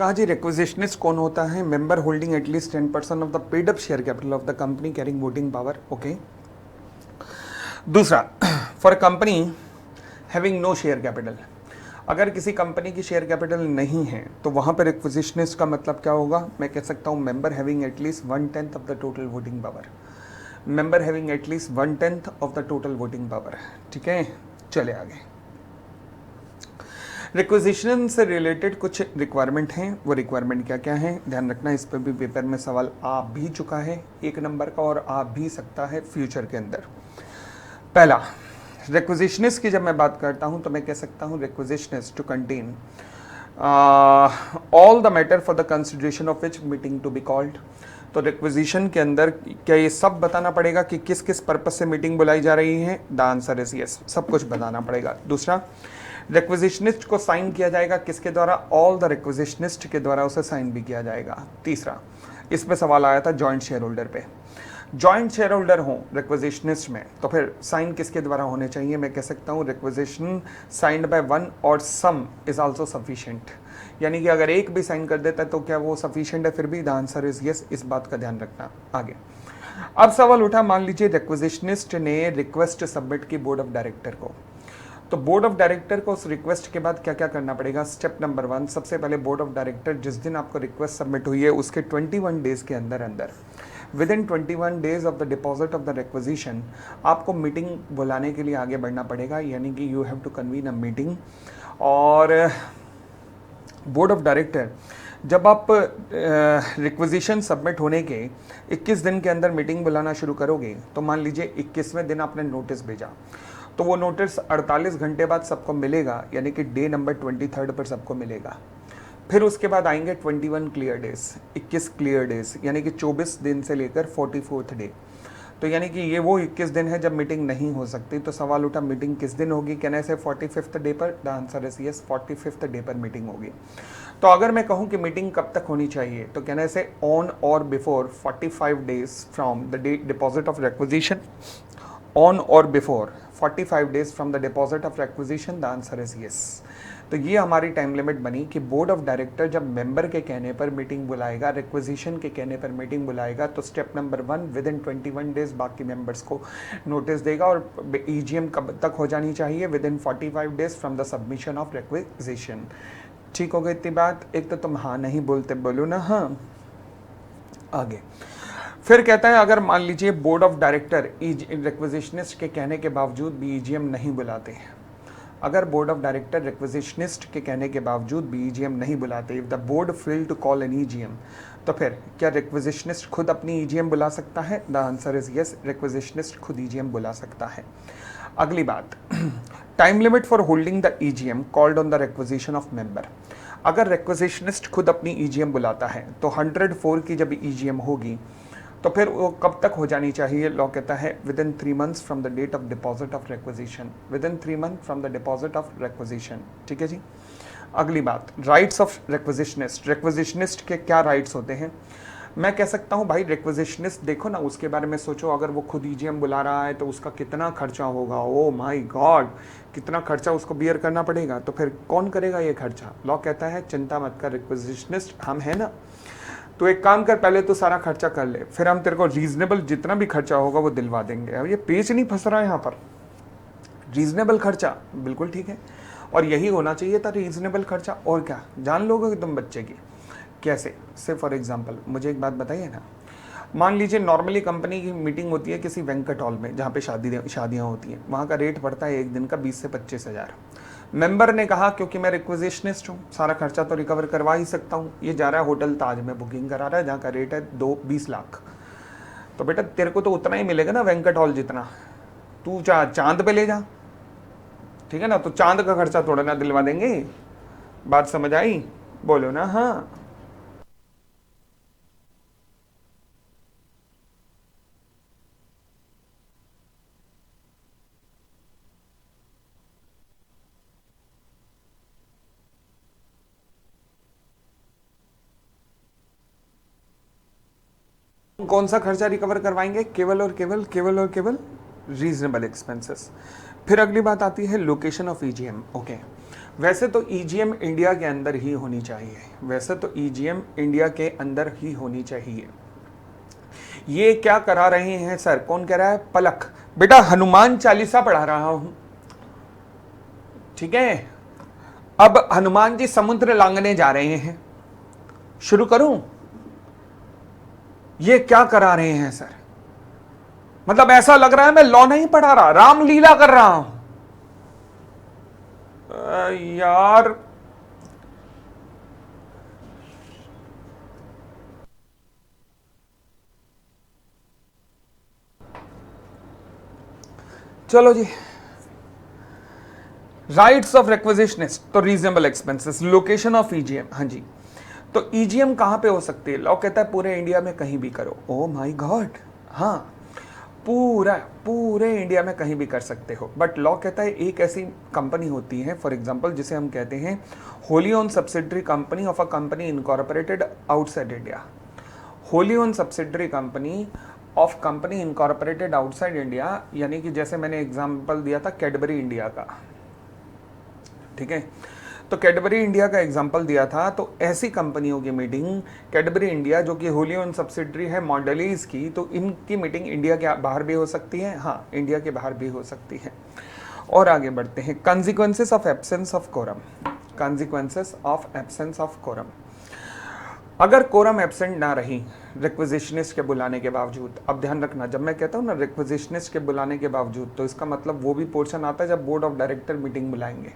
कहा जी रिक्विजिशनिस्ट कौन होता है? Member holding at least 10% of the paid up share capital of the company carrying voting power. Okay. दूसरा, for company having no share capital, अगर किसी कंपनी की शेयर कैपिटल नहीं है तो वहां पर रिक्विजिशनिस्ट का मतलब क्या होगा? मैं कह सकता हूं member having at least 1/10 of the total voting power. Member having at least 1/10 of the total voting power. ठीक है, चले आगे। रिक्विजिशन से रिलेटेड कुछ रिक्वायरमेंट हैं, वो रिक्वायरमेंट क्या क्या है ध्यान रखना। इस पर भी पेपर में सवाल आ भी चुका है 1 नंबर का, और आ भी सकता है फ्यूचर के अंदर। पहला, रिक्विजिशनिस्ट की जब मैं बात करता हूं तो मैं कह सकता हूं requisitionist to contain all the matter for the consideration of which meeting to be called. तो रिक्विजिशन के अंदर क्या ये सब बताना पड़ेगा कि किस किस पर्पस से मीटिंग बुलाई जा रही है? द आंसर इज यस, सब कुछ बताना पड़ेगा। दूसरा, रिक्विजिशनिस्ट को साइन किया जाएगा किसके द्वारा? ऑल द रिक्विजिशनिस्ट के द्वारा उसे साइन भी किया जाएगा। तीसरा, इस पे सवाल आया था जॉइंट शेयर होल्डर पे, जॉइंट शेयर होल्डर हो रिक्विजिशनिस्ट में तो फिर साइन किसके द्वारा होने चाहिए? मैं कह सकता हूँ रिक्विजिशन साइंड बाय वन और सम इज आल्सो सफिशिएंट, यानी कि अगर एक भी साइन कर देता है तो क्या वो सफिशिएंट है? फिर भी द आंसर इज यस, इस बात का ध्यान रखना। आगे अब सवाल उठा, मान लीजिए रिक्विजिशनिस्ट ने रिक्वेस्ट सबमिट की बोर्ड ऑफ डायरेक्टर को, तो बोर्ड ऑफ डायरेक्टर को उस रिक्वेस्ट के बाद क्या क्या करना पड़ेगा? स्टेप नंबर 1, सबसे पहले बोर्ड ऑफ डायरेक्टर जिस दिन आपको रिक्वेस्ट सबमिट हुई है उसके 21 डेज के अंदर अंदर, within 21 days of the deposit of the requisition, आपको मीटिंग बुलाने के लिए आगे बढ़ना पड़ेगा, यानी कि you have to convene a meeting. और बोर्ड ऑफ डायरेक्टर जब आप रिक्वेजिशन सबमिट होने के 21 दिन के अंदर मीटिंग बुलाना शुरू करोगे, तो मान लीजिए 21वें दिन आपने नोटिस भेजा, तो वो नोटिस 48 घंटे बाद सबको मिलेगा, यानी कि डे नंबर 23 पर सबको मिलेगा। फिर उसके बाद आएंगे 21 क्लियर डेज, 21 क्लियर डेज, यानी कि 24 दिन से लेकर 44th डे। तो यानी कि ये वो 21 दिन है जब मीटिंग नहीं हो सकती। तो सवाल उठा मीटिंग किस दिन होगी? कहने से 45th डे पर। The answer is yes, 45th day पर मीटिंग होगी। तो अगर मैं कहूँ कि मीटिंग कब तक होनी चाहिए, तो कहने से on or before 45 days from the day deposit of requisition, on or before 45 days from the deposit of requisition. The answer is yes. तो ये हमारी टाइम लिमिट बनी कि बोर्ड ऑफ डायरेक्टर जब मेंबर के कहने पर मीटिंग बुलाएगा, रिक्वेजिशन के कहने पर मीटिंग बुलाएगा, तो step number 1 with in 21 days बाकी मेंबर्स को नोटिस देगा। और ईजीएम कब तक हो जानी चाहिए? With in 45 days from the submission of requisition. ठीक हो गई इतनी बात? एक तो तुम हाँ नहीं बोलते, बोलो ना हाँ। आगे फिर कहता है अगर मान लीजिए बोर्ड ऑफ डायरेक्टर रिक्वेजिशनिस्ट के कहने के बावजूद भी ईजीएम नहीं बुलाते, अगर बोर्ड ऑफ डायरेक्टर रिक्वेजिशनिस्ट के कहने के बावजूद भी ईजीएम नहीं बुलाते, if the board fail to call an EGM, तो फिर क्या रिक्वेजिशनिस्ट खुद अपनी ईजीएम बुला सकता है? द आंसर इज यस, रिक्वेजिशनिस्ट खुद ईजीएम बुला सकता है। अगली बात, time limit for holding the EGM called on the requisition of member. अगर रिक्वेजिशनिस्ट खुद अपनी ईजीएम बुलाता है तो 104 की जब ईजीएम होगी तो फिर वो कब तक हो जानी चाहिए? लॉ कहता है within 3 months from the date of deposit of requisition, within 3 months from the deposit of requisition. ठीक है जी। अगली बात, राइट्स ऑफ रिक्वेजिशनिस्ट। रिक्वेजिशनिस्ट के क्या राइट्स होते हैं? मैं कह सकता हूँ भाई रिक्वेजिशनिस्ट देखो ना, उसके बारे में सोचो, अगर वो खुद ईजीएम बुला रहा है तो उसका कितना खर्चा होगा। ओ माय गॉड, कितना खर्चा उसको बियर करना पड़ेगा। तो फिर कौन करेगा ये खर्चा? लॉ कहता है चिंता मत कर, रिक्वेजिशनिस्ट हम है ना, तो एक काम कर, पहले तो सारा खर्चा कर ले, फिर हम तेरे को रीजनेबल जितना भी खर्चा होगा वो दिलवा देंगे। अब ये पेच नहीं फंस रहा है यहाँ पर, रीजनेबल खर्चा बिल्कुल ठीक है, और यही होना चाहिए था, रीजनेबल खर्चा। और क्या जान लोगे तुम बच्चे की? कैसे? से फॉर एग्जांपल मुझे एक बात बताइए ना, मान लीजिए नॉर्मली कंपनी की मीटिंग होती है किसी वेंकट हॉल में जहाँ पे शादियाँ होती हैं, वहाँ का रेट पड़ता है एक दिन का 20 से 25 हज़ार। मेंबर ने कहा क्योंकि मैं रिक्वेजिशनिस्ट हूँ, सारा खर्चा तो रिकवर करवा ही सकता हूँ, ये जा रहा है होटल ताज में बुकिंग करा रहा है जहाँ का रेट है 20 लाख, तो बेटा तेरे को तो उतना ही मिलेगा ना वेंकट हॉल जितना, तू चांद पे ले जा, ठीक है ना। तो चांद का खर्चा थोड़ा ना दिलवा देंगे। बात समझ आई? बोलो ना हाँ। कौन सा खर्चा रिकवर करवाएंगे? केवल और केवल, केवल और केवल रीजनेबल एक्सपेंसेस। फिर अगली बात आती है लोकेशन ऑफ ईजीएम। ओके, वैसे तो ईजीएम इंडिया के अंदर ही होनी चाहिए, वैसे तो ईजीएम इंडिया के अंदर ही होनी चाहिए। ये क्या करा रहे हैं सर? कौन कह रहा है? पलक। बेटा हनुमान चालीसा पढ़ा रहा हूं, ठीक है। अब हनुमान जी समुद्र लांघने जा रहे हैं, शुरू करूं? ये क्या करा रहे हैं सर? मतलब ऐसा लग रहा है मैं लॉ नहीं पढ़ा रहा, रामलीला कर रहा हूं। यार चलो जी, राइट्स ऑफ रिक्विजिशनिस्ट तो reasonable expenses, location of EGM. हाँ जी, तो ईजीएम कहां पे हो सकती है? लॉ कहता है पूरे इंडिया में कहीं भी करो। ओ माय गॉड, हाँ, पूरे इंडिया में कहीं भी कर सकते हो, बट लॉ कहता है एक ऐसी कंपनी होती है, फॉर एग्जांपल जिसे हम कहते हैं Holi own subsidiary company of a company incorporated outside India. Holi own subsidiary company of company incorporated outside India, यानी कि जैसे मैंने एग्जांपल दिया था कैडबरी इंडिया का, ठीक है। तो कैडबरी इंडिया का एग्जांपल दिया था, तो ऐसी कंपनियों की मीटिंग, कैडबरी इंडिया जो कि होली ओन सब्सिडरी है मॉन्डेलीज की, तो इनकी मीटिंग इंडिया के बाहर भी हो सकती है। हाँ, इंडिया के बाहर भी हो सकती है। और आगे बढ़ते हैं, consequences of absence of quorum. Consequences of absence of quorum, अगर कोरम एब्सेंट ना रही रिक्विजिशनिस्ट के बुलाने के बावजूद, अब ध्यान रखना जब मैं कहता हूँ ना रिक्विजिशनिस्ट के बुलाने के बावजूद, तो इसका मतलब वो भी पोर्शन आता है जब बोर्ड ऑफ डायरेक्टर मीटिंग बुलाएंगे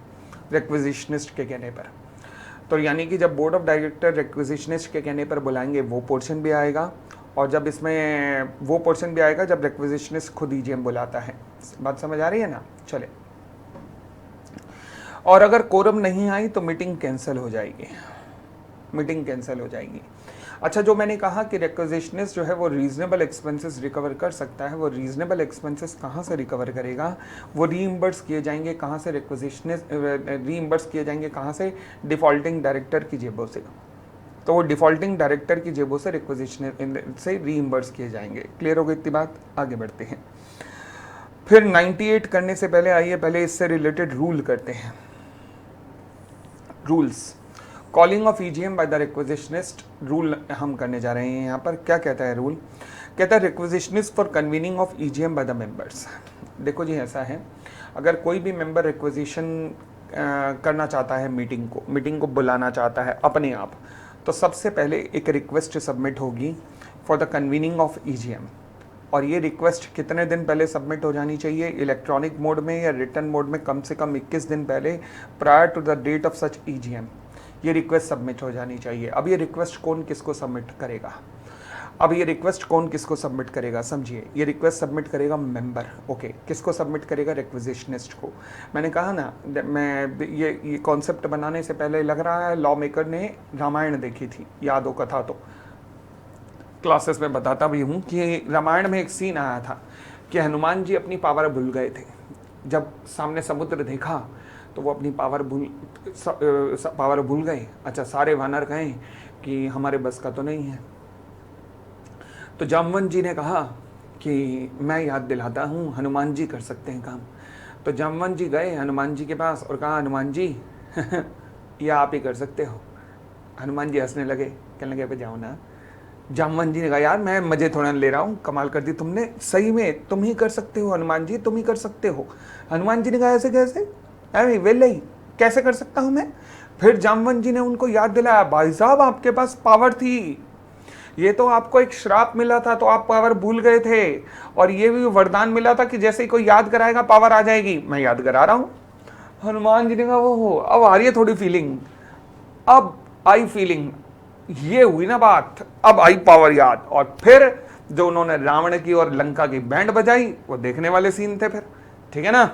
रिक्विजिशनिस्ट के कहने पर। तो यानी कि जब बोर्ड ऑफ डायरेक्टर रिक्विजिशनिस्ट के कहने पर बुलाएंगे वो पोर्शन भी आएगा, और जब इसमें वो पोर्शन भी आएगा जब रिक्विजिशनिस्ट खुद ईजीएम बुलाता है। बात समझ आ रही है ना? चले, और अगर कोरम नहीं आई तो मीटिंग कैंसिल हो जाएगी, मीटिंग कैंसिल हो जाएगी। अच्छा, जो मैंने कहा कि रिक्विजिशनिस्ट जो है वो रीजनेबल एक्सपेंसेस रिकवर कर सकता है, वो रीजनेबल एक्सपेंसेस कहाँ से रिकवर करेगा? वो रीइंबर्स किए जाएंगे कहाँ से? रिक्विजिशनिस्ट रीइंबर्स किए जाएंगे कहाँ से? डिफॉल्टिंग डायरेक्टर की जेबों से। तो वो डिफॉल्टिंग डायरेक्टर की जेबों से रिक्विजिशन से रीइंबर्स किए जाएंगे। क्लियर हो गई इतनी बात? आगे बढ़ते हैं। फिर 98 करने से पहले आइए पहले इससे रिलेटेड रूल करते हैं। Rules, calling of EGM by the requisitionist rule हम करने जा रहे हैं यहाँ पर। क्या कहता है रूल? कहता है requisitionist for convening of EGM by the members. देखो जी, ऐसा है, अगर कोई भी मेंबर रिक्विजिशन करना चाहता है, मीटिंग को बुलाना चाहता है अपने आप, तो सबसे पहले एक रिक्वेस्ट सबमिट होगी for the convening of EGM. और ये रिक्वेस्ट कितने दिन पहले सबमिट हो जानी चाहिए? इलेक्ट्रॉनिक मोड में या रिटन मोड में कम से कम 21 दिन पहले, prior to the date of such EGM, ये रिक्वेस्ट सबमिट हो जानी चाहिए। अब ये रिक्वेस्ट कौन किसको सबमिट करेगा? अब ये रिक्वेस्ट कौन किसको सबमिट करेगा? समझिए, ये रिक्वेस्ट सबमिट करेगा मेंबर। ओके, किसको सबमिट करेगा? रिक्विजिशनिस्ट को। मैंने कहा ना, मैं ये कॉन्सेप्ट बनाने से पहले लग रहा है लॉ मेकर ने रामायण देखी थी, याद हो कथा तो क्लासेस में बताता भी हूँ कि रामायण में एक सीन आया था कि हनुमान जी अपनी पावर भूल गए थे। जब सामने समुद्र देखा तो वो अपनी पावर भूल गए। अच्छा, सारे वानर कहें कि हमारे बस का तो नहीं है। तो जामवंत जी ने कहा कि मैं याद दिलाता हूँ, हनुमान जी कर सकते हैं काम। तो जामवंत जी गए हनुमान जी के पास और कहा, हनुमान जी ये आप ही कर सकते हो। हनुमान जी हंसने लगे, कहने लगे पे जाओ ना। जामवंत जी ने कहा, यार मैं मजे थोड़ा ले रहा हूँ, कमाल कर दी तुमने, सही में तुम ही कर सकते हो हनुमान जी, तुम ही कर सकते हो। हनुमान जी ने कहा, ऐसे कैसे? अरे वेले ही कैसे कर सकता हूँ मैं? फिर जामवंत जी ने उनको याद दिलाया, भाई साहब आपके पास पावर थी, ये तो आपको एक श्राप मिला था तो आप पावर भूल गए थे, और ये भी वरदान मिला था कि जैसे ही कोई याद कराएगा पावर आ जाएगी। मैं याद करा रहा हूँ। हनुमान जी ने कहा, वो हो, अब आ रही है थोड़ी फीलिंग, अब आई फीलिंग, ये हुई ना बात, अब आई पावर याद। और फिर जो उन्होंने रावण की और लंका की बैंड बजाई, वो देखने वाले सीन थे फिर, ठीक है ना।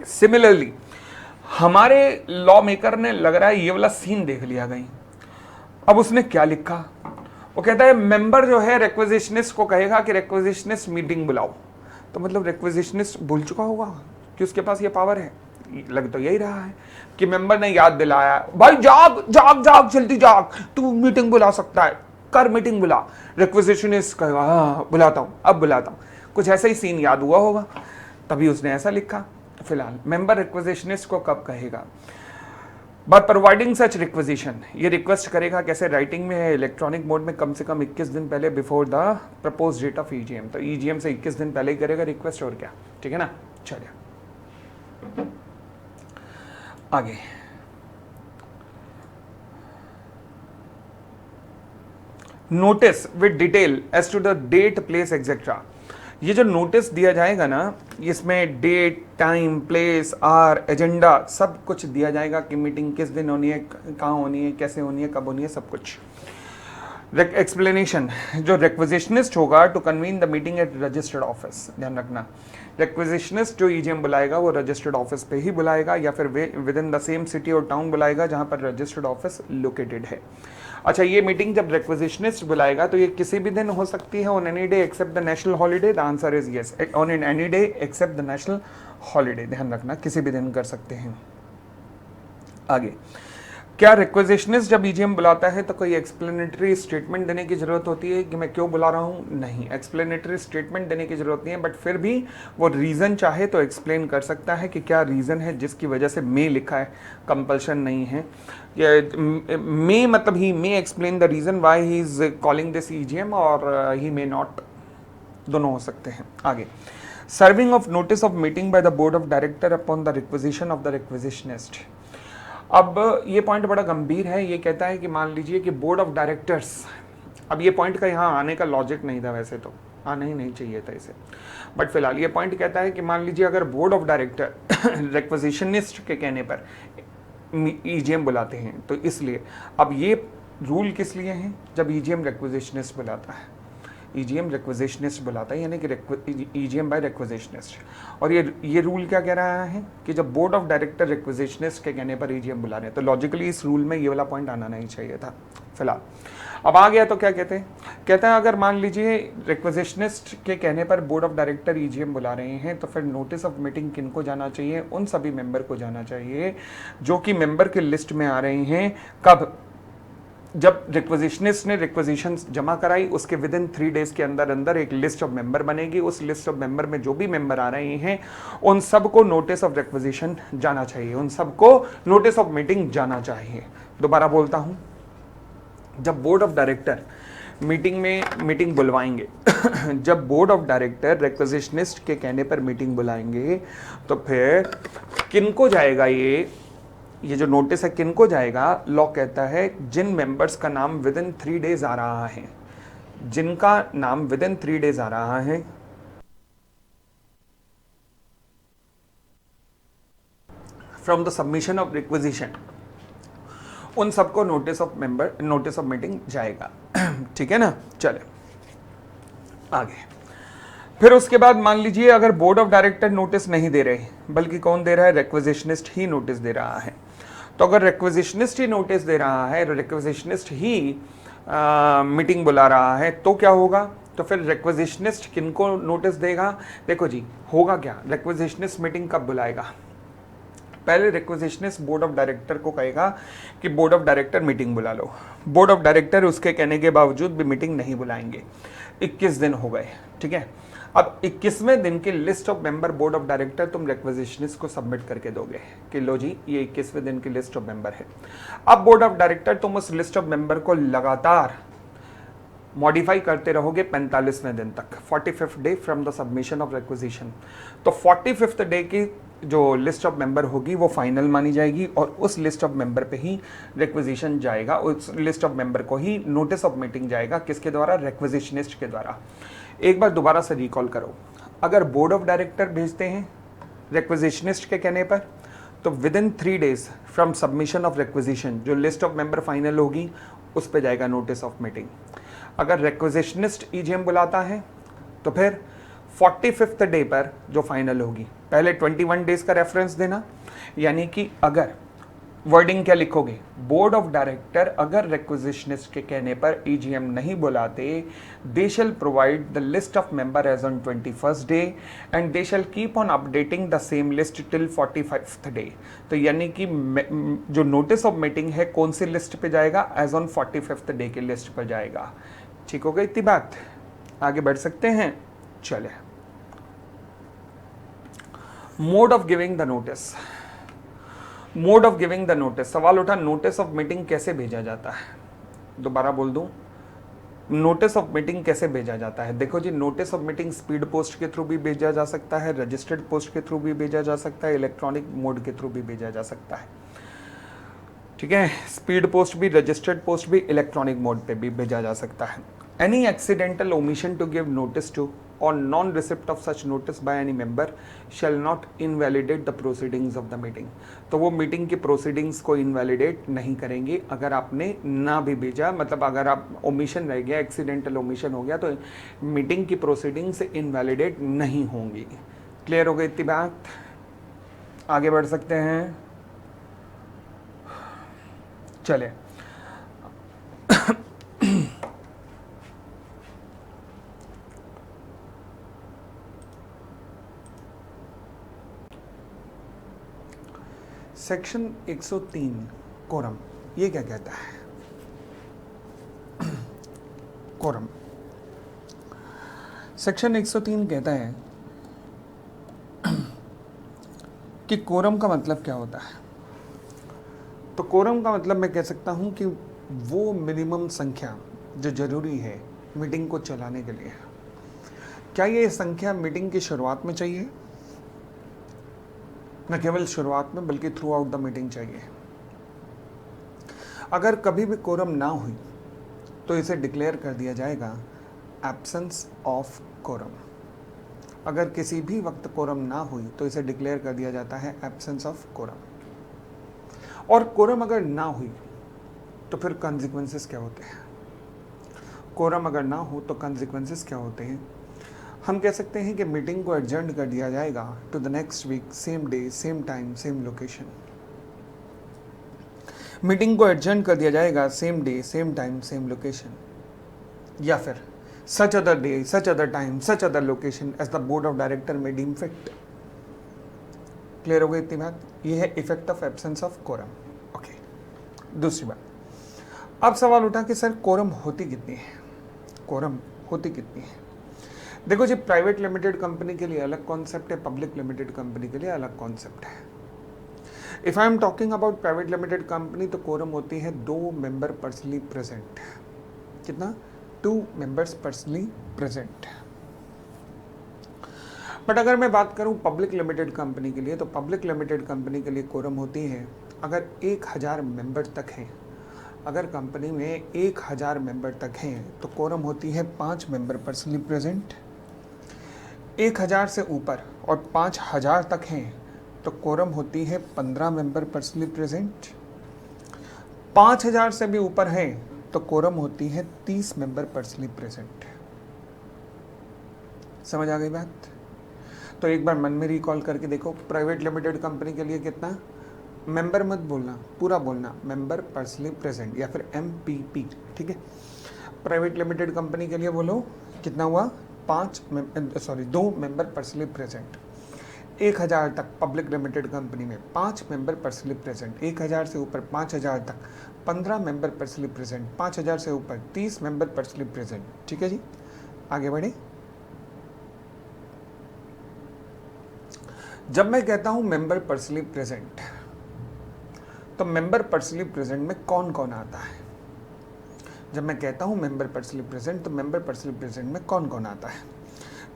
सिमिलरली हमारे लॉ मेकर ने लग रहा है ये वाला सीन देख लिया गई। अब उसने क्या लिखा? वो कहता है मेंबर जो है रिक्विजिशनिस्ट को कहेगा कि रिक्विजिशनिस्ट मीटिंग बुलाओ। तो मतलब रिक्विजिशनिस्ट भूल चुका होगा कि उसके पास ये पावर है। लग तो यही रहा है कि मेंबर ने याद दिलाया, भाई जाग जाग जाग, जल्दी जाग, तू मीटिंग बुला सकता है, कर मीटिंग बुला। रिक्विजिशनिस्ट कहेगा, हाँ बुलाता हूँ, अब बुलाता हूँ। कुछ ऐसा ही सीन याद हुआ होगा, तभी उसने ऐसा लिखा। फिलहाल मेंबर रिक्वेजिशनिस्ट को कब कहेगा? बाय प्रोवाइडिंग सच रिक्वेजिशन, ये रिक्वेस्ट करेगा कैसे? राइटिंग में है, इलेक्ट्रॉनिक मोड में कम से कम 21 दिन पहले before the propose date of EGM. तो ईजीएम से 21 दिन पहले ही करेगा रिक्वेस्ट, और क्या, ठीक है ना। चलिए आगे, notice with detail as to the date, place etcetera. ये जो नोटिस दिया जाएगा ना, इसमें date, time, place, hour, agenda सब कुछ दिया जाएगा कि मीटिंग किस दिन होनी है, कहाँ होनी है, कैसे होनी है, कब होनी है, सब कुछ। एक्सप्लेनेशन, जो रिक्वेजिशनिस्ट होगा to convene the meeting at registered office, ध्यान रखना रिक्वेजिशनिस्ट जो ईजीएम बुलाएगा वो रजिस्टर्ड ऑफिस पे ही बुलाएगा, या फिर within the same city और टाउन बुलाएगा जहां पर रजिस्टर्ड ऑफिस लोकेटेड है। अच्छा, ये मीटिंग जब रिक्वेजिशनिस्ट बुलाएगा तो ये किसी भी दिन हो सकती है, on any day except the national holiday? The answer is yes, on any day except the national holiday. ध्यान रखना, किसी भी दिन कर सकते हैं। आगे, क्या रिक्वेजिशनिस्ट जब ईजीएम बुलाता है तो कोई एक्सप्लेनेटरी स्टेटमेंट देने की जरूरत होती है कि मैं क्यों बुला रहा हूँ? नहीं, एक्सप्लेनेटरी स्टेटमेंट देने की जरूरत नहीं है, बट फिर भी वो रीज़न चाहे तो एक्सप्लेन कर सकता है कि क्या रीज़न है जिसकी वजह से मे लिखा है, कंपल्शन नहीं है। मे मतलब he may explain the reason why he is calling this EGM, or he may not, दोनों हो सकते हैं। आगे, serving of notice of meeting by the board of director upon the requisition of the requisitionist. अब ये point बड़ा गंभीर है। ये कहता है कि मान लीजिए कि बोर्ड ऑफ डायरेक्टर्स, अब ये पॉइंट का यहाँ आने का लॉजिक नहीं था, वैसे तो आना ही नहीं चाहिए था इसे, बट फिलहाल ये पॉइंट कहता है कि मान लीजिए अगर बोर्ड ऑफ डायरेक्टर रिक्वेजिशनिस्ट के कहने पर ईजीएम बुलाते हैं, तो इसलिए अब ये रूल किस लिए हैं? जब ईजीएम रिक्वेजिशनिस्ट बुलाता है, ईजीएम रिक्वेजिशनिस्ट बुलाता है, यानी कि ईजीएम बाय रिक्वेजिशनिस्ट। और ये रूल क्या कह रहा है कि जब बोर्ड ऑफ डायरेक्टर रिक्वेजिशनिस्ट के कहने पर ईजीएम बुला रहे हैं, तो लॉजिकली इस रूल में ये वाला पॉइंट आना नहीं चाहिए था। फिलहाल अब आ गया, तो क्या कहते हैं? कहते हैं अगर मान लीजिए रिक्वेजिशनिस्ट के कहने पर बोर्ड ऑफ डायरेक्टर ईजीएम बुला रहे हैं, तो फिर नोटिस ऑफ मीटिंग किनको जाना चाहिए? उन सभी मेंबर को जाना चाहिए जो कि मेंबर के लिस्ट में आ रहे हैं। कब? जब रिक्वेजिशनिस्ट ने रिक्वेजिशन जमा कराई, उसके विद इन 3 डेज के अंदर अंदर एक लिस्ट ऑफ मेंबर बनेगी। उस लिस्ट ऑफ मेंबर में जो भी मेंबर आ रहे हैं उन सबको नोटिस ऑफ रिक्वेजिशन जाना चाहिए, उन सबको नोटिस ऑफ मीटिंग जाना चाहिए। दोबारा बोलता हूं, जब बोर्ड ऑफ डायरेक्टर मीटिंग बुलवाएंगे जब बोर्ड ऑफ डायरेक्टर रिक्वेजिशनिस्ट के कहने पर मीटिंग बुलाएंगे, तो फिर किनको जाएगा ये जो नोटिस है किनको जाएगा? लॉ कहता है जिन मेंबर्स का नाम विद इन 3 डेज आ रहा है, जिनका नाम विद इन 3 डेज आ रहा है, from the submission of requisition, उन सबको नोटिस ऑफ मीटिंग जाएगा। ठीक है ना। चले आगे, फिर उसके बाद मान लीजिए अगर बोर्ड ऑफ डायरेक्टर नोटिस नहीं दे रहे, बल्कि कौन दे रहा है? रिक्वेजिशनिस्ट ही नोटिस दे रहा है। तो अगर रिक्वेजिशनिस्ट ही नोटिस दे रहा है, रिक्वेजिशनिस्ट ही मीटिंग बुला रहा है, तो क्या होगा? तो फिर रिक्वेजिशनिस्ट किनको नोटिस देगा? देखो जी, होगा क्या, रिक्वेजिशनिस्ट मीटिंग कब बुलाएगा? पहले रिक्वेजिशनिस्ट बोर्ड ऑफ डायरेक्टर को कहेगा कि बोर्ड ऑफ डायरेक्टर मीटिंग बुला लो। बोर्ड ऑफ डायरेक्टर उसके कहने के बावजूद भी मीटिंग नहीं बुलाएंगे। 21 दिन हो गए, ठीक है। अब 21वें दिन की list of member board of director तुम रिक्वेजिशनिस्ट को सबमिट करके दोगे कि लो जी ये 21वें दिन की लिस्ट ऑफ मेंबर है। अब बोर्ड ऑफ डायरेक्टर तुम उस लिस्ट ऑफ मेंबर को लगातार मॉडिफाई करते रहोगे 45वें दिन तक, 45th day from the submission of requisition. तो 45th डे की जो लिस्ट ऑफ मेंबर होगी वो फाइनल मानी जाएगी और उस लिस्ट ऑफ मेंबर पे ही रिक्वेजिशन जाएगा, उस लिस्ट ऑफ मेंबर को ही नोटिस ऑफ मीटिंग जाएगा। किसके द्वारा? रिक्वेजिशनिस्ट के द्वारा। एक बार दोबारा से रिकॉल करो, अगर बोर्ड ऑफ डायरेक्टर भेजते हैं रिक्वेजिशनिस्ट के कहने पर, तो with in 3 days from submission of requisition जो लिस्ट ऑफ मेंबर फाइनल होगी उस पर जाएगा नोटिस ऑफ मीटिंग। अगर रिक्वेजिशनिस्ट ईजीएम बुलाता है तो फिर 45th डे पर जो फाइनल होगी, पहले 21 डेज का रेफरेंस देना, यानी कि अगर वर्डिंग क्या लिखोगे? बोर्ड ऑफ डायरेक्टर अगर रिक्वेजिशनिस्ट के कहने पर ईजीएम नहीं बुलाते, they shall provide the list of member as on 21st day and they shall keep on updating the same list till 45th day. तो यानी कि जो नोटिस ऑफ मीटिंग है कौन सी लिस्ट पे जाएगा? एज ऑन 45th डे की list पर जाएगा। ठीक हो गई इतनी बात? आगे बढ़ सकते हैं। चले mode of giving the notice, mode of giving the notice, सवाल उठा नोटिस ऑफ मीटिंग कैसे भेजा जाता है। दोबारा बोल दूं, नोटिस ऑफ मीटिंग कैसे भेजा जाता है। देखो जी, notice of meeting speed post के थ्रू भी भेजा जा सकता है, रजिस्टर्ड पोस्ट के थ्रू भी भेजा जा सकता है, इलेक्ट्रॉनिक मोड के थ्रू भी भेजा जा सकता है। ठीक है, स्पीड पोस्ट भी, रजिस्टर्ड पोस्ट भी, इलेक्ट्रॉनिक मोड पे भी भेजा जा सकता है। Any accidental omission to give notice to or non receipt of such notice by any member shall not invalidate the proceedings of the meeting. तो वो मीटिंग की प्रोसीडिंग्स को इनवैलिडेट नहीं करेंगे अगर आपने ना भी भेजा, मतलब अगर आप ओमिशन रह गया, एक्सीडेंटल ओमिशन हो गया, तो मीटिंग की प्रोसीडिंग्स इनवैलिडेट नहीं होंगी। क्लियर हो गई इतनी बात? आगे बढ़ सकते हैं, चले। सेक्शन 103 कोरम, ये क्या कहता है? कोरम, सेक्शन 103 कहता है कि कोरम का मतलब क्या होता है। तो कोरम का मतलब मैं कह सकता हूं कि वो मिनिमम संख्या जो जरूरी है मीटिंग को चलाने के लिए। क्या ये संख्या मीटिंग की शुरुआत में चाहिए? न केवल शुरुआत में बल्कि थ्रू आउट द मीटिंग चाहिए। अगर कभी भी कोरम ना हुई तो इसे डिक्लेयर कर दिया जाएगा एब्सेंस ऑफ कोरम। अगर किसी भी वक्त कोरम ना हुई तो इसे डिक्लेयर कर दिया जाता है एब्सेंस ऑफ कोरम। और कोरम अगर ना हुई तो फिर कॉन्सिक्वेंसेस क्या होते हैं? कोरम अगर ना हो तो कॉन्सिक्वेंसेस क्या होते हैं? हम कह सकते हैं कि मीटिंग को एडजर्न कर दिया जाएगा to the next week, same day, same time, same location. Meeting को एडजर्न कर दिया जाएगा same day, same time, same location, या फिर such other day, such other time, such other location as the board of director may deem fit. Clear हो गई इतनी बात? ये है effect of absence of quorum. Okay, दूसरी बात, अब सवाल उठा कि सर कोरम होती कितनी है? कोरम होती कितनी है? देखो जी, प्राइवेट लिमिटेड कंपनी के लिए अलग कॉन्सेप्ट है, पब्लिक लिमिटेड कंपनी के लिए अलग कॉन्सेप्ट है। If I am talking about private limited company तो कोरम होती है 2 मेंबर पर्सनली प्रेजेंट। कितना? 2 मेंबर्स पर्सनली प्रेजेंट। बट अगर मैं बात करूं पब्लिक लिमिटेड कंपनी के लिए, तो पब्लिक लिमिटेड कंपनी के लिए कोरम होती है अगर 1000 मेंबर तक हैं। अगर कंपनी में 1000 मेंबर तक हैं तो कोरम होती है 5 मेंबर पर्सनली प्रेजेंट। 1000 से ऊपर और 5000 तक हैं तो कोरम होती है 15 मेंबर पर्सनली प्रेजेंट। 5000 से भी ऊपर है तो कोरम होती है 30 मेंबर पर्सनली प्रेजेंट। समझ आ गई बात? तो एक बार मन में रिकॉल करके देखो, प्राइवेट लिमिटेड कंपनी के लिए कितना? मेंबर मत बोलना, पूरा बोलना, मेंबर पर्सनली प्रेजेंट या फिर MPP। ठीक है, प्राइवेट लिमिटेड कंपनी के लिए बोलो कितना हुआ? 2 मेंबर पर्सनली प्रेजेंट। 1000 तक पब्लिक लिमिटेड कंपनी में 5 मेंबर पर्सनली प्रेजेंट। 1000 से ऊपर 5000 तक 15 मेंबर पर्सनली प्रेजेंट। 5000 से ऊपर 30 मेंबर पर्सनली प्रेजेंट। ठीक है जी, आगे बढ़े। जब मैं कहता हूं मेंबर पर्सनली प्रेजेंट, तो मेंबर पर्सनली प्रेजेंट में कौन कौन आता है? जब मैं कहता हूं मेंबर पर्सनली प्रेजेंट, तो मेंबर पर्सनली प्रेजेंट में कौन कौन आता है?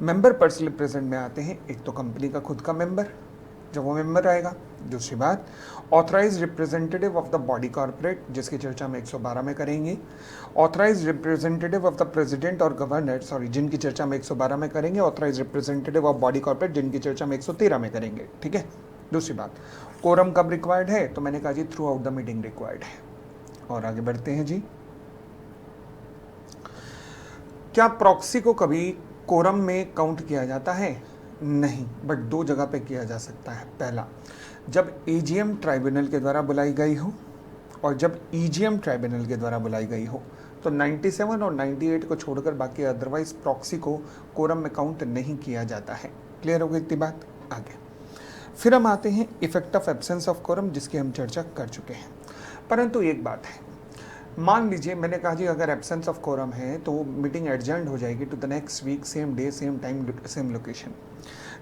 मेंबर पर्सनली प्रेजेंट में आते हैं एक तो कंपनी का खुद का मेंबर, जब वो मेंबर आएगा। दूसरी बात, authorise representative of the body corporate, जिसकी चर्चा हम 112 में करेंगे। Authorise representative of the president और गवर्नर, जिनकी चर्चा हम 112 में करेंगे। Authorise representative of body corporate, जिनकी चर्चा हम 113 में करेंगे। ठीक है। दूसरी बात, कोरम कब रिक्वायर्ड है? तो मैंने कहा जी throughout the meeting required है। और आगे बढ़ते हैं जी। क्या प्रॉक्सी को कभी कोरम में काउंट किया जाता है? नहीं, बट 2 जगह पे किया जा सकता है। पहला, जब एजीएम ट्राइब्यूनल के द्वारा बुलाई गई हो, और जब ईजीएम ट्राइब्यूनल के द्वारा बुलाई गई हो। तो 97 और 98 को छोड़कर बाकी अदरवाइज प्रॉक्सी को कोरम में काउंट नहीं किया जाता है। क्लियर हो गई इतनी बात? आगे फिर हम आते हैं effect of absence of quorum, जिसकी हम चर्चा कर चुके हैं। परंतु एक बात है, मान लीजिए मैंने कहा जी अगर एब्सेंस ऑफ कोरम है तो मीटिंग एडजर्न हो जाएगी to the next week, same day, same time, same location.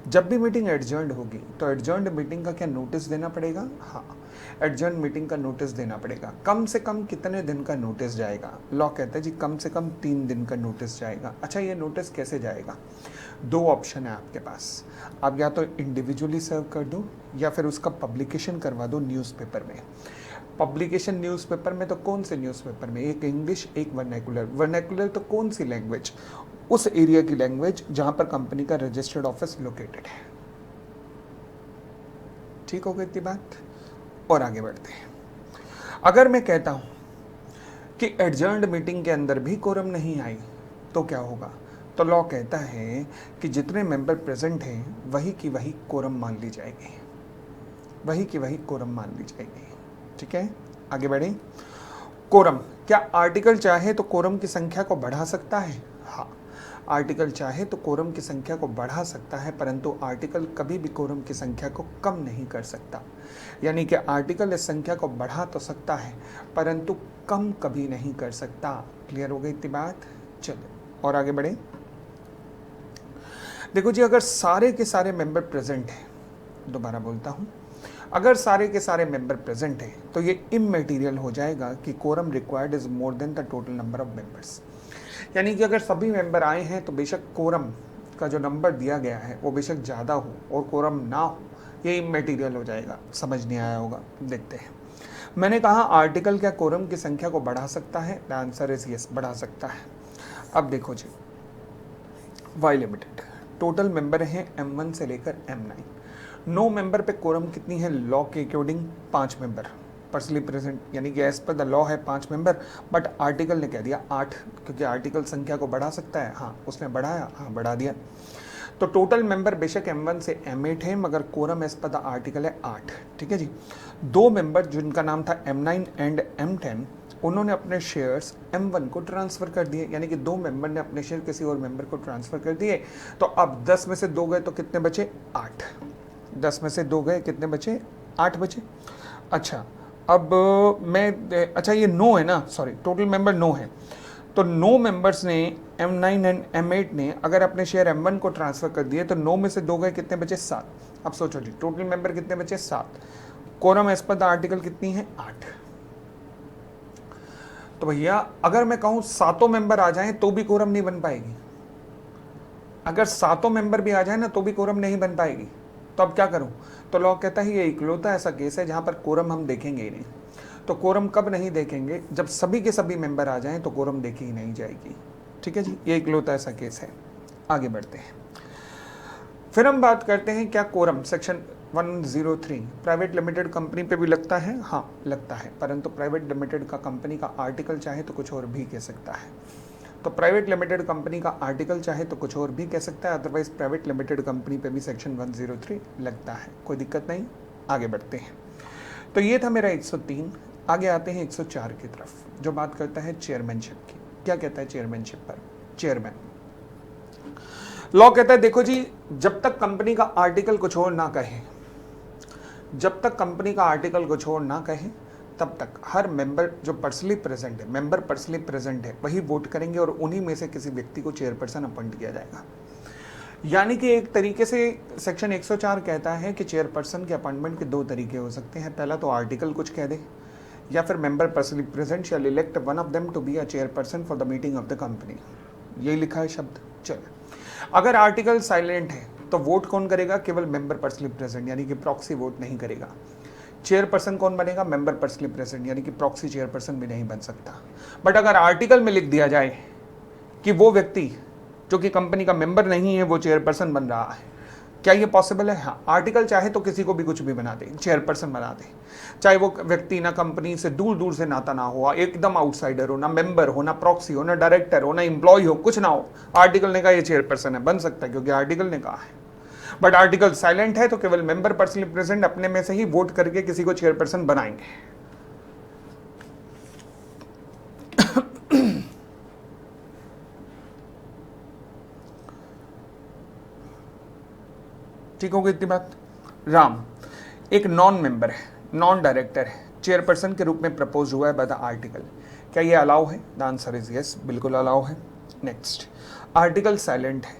जब भी मीटिंग एडजर्न्ड होगी तो एडजर्न्ड मीटिंग का क्या नोटिस देना पड़ेगा? हाँ, एडजर्न मीटिंग का नोटिस देना पड़ेगा। कम से कम कितने दिन का नोटिस जाएगा? लॉ कहता है जी कम से कम 3 दिन का नोटिस जाएगा। अच्छा, ये नोटिस कैसे जाएगा? 2 ऑप्शन है आपके पास। आप या तो इंडिविजुअली सर्व कर दो या फिर उसका पब्लिकेशन करवा दो न्यूज़पेपर में। पब्लिकेशन न्यूज़पेपर में तो कौन से न्यूज़पेपर में? एक इंग्लिश, एक वर्नैकुलर। वर्नैकुलर तो कौन सी लैंग्वेज? उस एरिया की लैंग्वेज जहां पर कंपनी का रजिस्टर्ड ऑफिस लोकेटेड है। ठीक हो गई इतनी बात? और आगे बढ़ते हैं। अगर मैं कहता हूं कि एडजर्न्ड मीटिंग के अंदर भी कोरम नहीं आई तो क्या होगा? तो लॉ कहता है कि जितने मेंबर प्रेजेंट हैं वही की वही कोरम मान ली जाएगी, वही की वही कोरम मान ली जाएगी। ठीक है, आगे बढ़े। कोरम, क्या आर्टिकल चाहे तो कोरम की संख्या को बढ़ा सकता है? हाँ, आर्टिकल चाहे तो कोरम की संख्या को बढ़ा सकता है, परंतु आर्टिकल कभी भी कोरम की संख्या को कम नहीं कर सकता। यानी कि आर्टिकल इस संख्या को बढ़ा तो सकता है परंतु कम कभी नहीं कर सकता। क्लियर हो गई इतनी बात? चलो और आगे बढ़े। देखो जी, अगर सारे के सारे मेंबर प्रेजेंट हैं, दोबारा बोलता हूं, अगर सारे के सारे मेंबर प्रेजेंट हैं तो ये इममेटीरियल हो जाएगा कि quorum required is more than the total number of members. यानी कि अगर सभी मेंबर आए हैं तो बेशक कोरम का जो नंबर दिया गया है वो बेशक ज़्यादा हो और कोरम ना हो, ये इममेटीरियल हो जाएगा। समझ नहीं आया होगा, देखते हैं। मैंने कहा आर्टिकल क्या कोरम की संख्या को बढ़ा सकता है? द आंसर इज यस, बढ़ा सकता है। अब देखो जी, वाई लिमिटेड टोटल मेंबर हैं M1 से लेकर M9। 9 मेंबर पे कोरम कितनी है? लॉ के अकॉर्डिंग 5 मेंबर पर्सनली प्रेजेंट, यानी कि एज पर द लॉ है 5 मेंबर, बट आर्टिकल ने कह दिया 8, क्योंकि आर्टिकल संख्या को बढ़ा सकता है। हाँ, उसने बढ़ाया, हाँ बढ़ा दिया। तो टोटल मेंबर बेशक M1 से M8 है, मगर quorum as per the article है 8। ठीक है जी। 2 मेंबर जिनका नाम था M9 एंड M10, उन्होंने अपने शेयर्स M1 को ट्रांसफ़र कर दिए, यानी कि 2 मेंबर ने अपने शेयर किसी और मेंबर को ट्रांसफ़र कर दिए। तो अब 10 में से 2 गए तो कितने बचे? 8। 10 में से 2 गए, कितने बचे? 8 बचे। अच्छा, अब अच्छा ये 9 है ना, सॉरी, टोटल मेंबर 9 है। तो 9 मेंबर्स ने, M9 एंड M8 ने अगर अपने शेयर M1 को ट्रांसफ़र कर दिए तो 9 में से 2 गए, कितने बचे? 7। अब सोचो जी, टोटल मेंबर कितने बचे? 7। Quorum as per the article कितनी है? 8। तो भैया अगर मैं कहूँ 7 मेंबर आ जाएं तो भी कोरम नहीं बन पाएगी। अगर 7 मेंबर भी आ जाए ना तो भी कोरम नहीं बन पाएगी। तो अब क्या करूं? तो लॉ कहता है ये इकलौता ऐसा केस है जहां पर कोरम हम देखेंगे ही नहीं। तो कोरम कब नहीं देखेंगे? जब सभी के सभी मेंबर आ जाएं तो कोरम देखी ही नहीं जाएगी। ठीक है जी, ये इकलौता ऐसा केस है। आगे बढ़ते हैं। फिर हम बात करते हैं क्या quorum section 103 private limited company पे भी लगता है? हाँ लगता है, परंतु प्राइवेट लिमिटेड का कंपनी का आर्टिकल चाहे तो कुछ और भी कह सकता है। तो प्राइवेट लिमिटेड कंपनी का आर्टिकल चाहे तो कुछ और भी कह सकता है, अदरवाइज प्राइवेट लिमिटेड कंपनी पे भी सेक्शन 103 लगता है, कोई दिक्कत नहीं। आगे बढ़ते हैं। तो ये था मेरा 103। आगे आते हैं 104 की तरफ, जो बात करता है चेयरमैनशिप की। क्या कहता है चेयरमैनशिप पर? चेयरमैन, लॉ कहता है देखो जी, जब तक कंपनी का आर्टिकल कुछ और ना कहे, जब तक कंपनी का आर्टिकल कुछ और ना कहे, तब तक हर मेंबर जो पर्सनली प्रेजेंट है, मेंबर पर्सनली प्रेजेंट है, वही वोट करेंगे और उन्हीं में से किसी व्यक्ति को चेयरपर्सन अपॉइंट किया जाएगा। यानी कि एक तरीके से सेक्शन 104 कहता है कि चेयरपर्सन के अपॉइंटमेंट के 2 तरीके हो सकते हैं। पहला तो आर्टिकल कुछ कह दे, या फिर member personally present shall elect one of them to be a chairperson for the meeting of the company. यही लिखा है शब्द। चलो, अगर आर्टिकल साइलेंट है तो वोट कौन करेगा? केवल मेंबर पर्सनली प्रेजेंट, यानी कि प्रॉक्सी वोट नहीं करेगा। चेयरपर्सन कौन बनेगा? मेंबर पर्सनली प्रेजेंट, यानी कि प्रॉक्सी चेयरपर्सन भी नहीं बन सकता। बट अगर आर्टिकल में लिख दिया जाए कि वो व्यक्ति जो कि कंपनी का मेंबर नहीं है वो चेयरपर्सन बन रहा है, क्या ये पॉसिबल है? हाँ, आर्टिकल चाहे तो किसी को भी कुछ भी बना दे, चेयरपर्सन बना दे, चाहे वो व्यक्ति ना कंपनी से दूर दूर से नाता ना हो, एकदम आउटसाइडर हो, ना मेंबर हो, ना प्रॉक्सी हो, ना डायरेक्टर हो, ना एम्प्लॉय हो, कुछ ना हो, आर्टिकल ने कहा ये चेयरपर्सन है, बन सकता है क्योंकि आर्टिकल ने कहा है। बट आर्टिकल साइलेंट है तो केवल मेंबर पर्सनली प्रेजेंट अपने में से ही वोट करके किसी को चेयरपर्सन बनाएंगे। ठीक हो गई इतनी बात? राम एक नॉन मेंबर है, नॉन डायरेक्टर है, चेयरपर्सन के रूप में प्रपोज हुआ है बाय द आर्टिकल। क्या ये अलाउ है? द आंसर इज यस, बिल्कुल अलाउ है। नेक्स्ट, आर्टिकल साइलेंट है,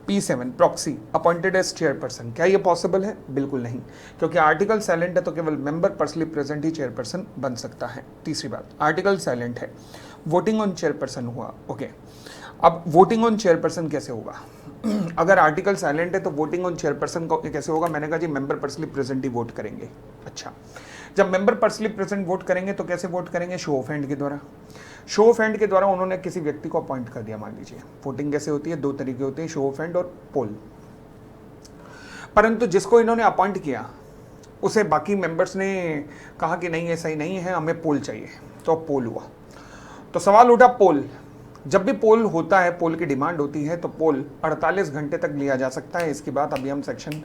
P7 proxy appointed as chairperson, क्या ये पॉसिबल है? बिल्कुल नहीं, क्योंकि आर्टिकल साइलेंट है तो केवल मेंबर पर्सनली प्रेजेंट ही चेयरपर्सन बन सकता है। तीसरी बात, आर्टिकल साइलेंट है, वोटिंग ऑन चेयरपर्सन हुआ, ओके। अब वोटिंग ऑन चेयरपर्सन कैसे होगा? अगर आर्टिकल साइलेंट है तो वोटिंग ऑन चेयरपर्सन को कैसे होगा? मैंने कहा जी मेंबर पर्सनली प्रेजेंट ही वोट करेंगे। अच्छा, जब मेंबर पर्सनली प्रेजेंट वोट करेंगे तो कैसे वोट करेंगे? शो ऑफ हैंड के द्वारा। शो ऑफ हैंड के द्वारा उन्होंने किसी व्यक्ति को अपॉइंट कर दिया, मान लीजिए। वोटिंग कैसे होती है? दो तरीके होते हैं, शो ऑफ हैंड और पोल। परंतु जिसको इन्होंने अपॉइंट किया उसे बाकी मेंबर्स ने कहा कि नहीं, ऐसा ही नहीं है, हमें पोल चाहिए, तो पोल हुआ। तो सवाल उठा पोल। जब भी पोल होता है, पोल की डिमांड होती है, तो पोल 48 घंटे तक लिया जा सकता है। इसकी बात अभी हम सेक्शन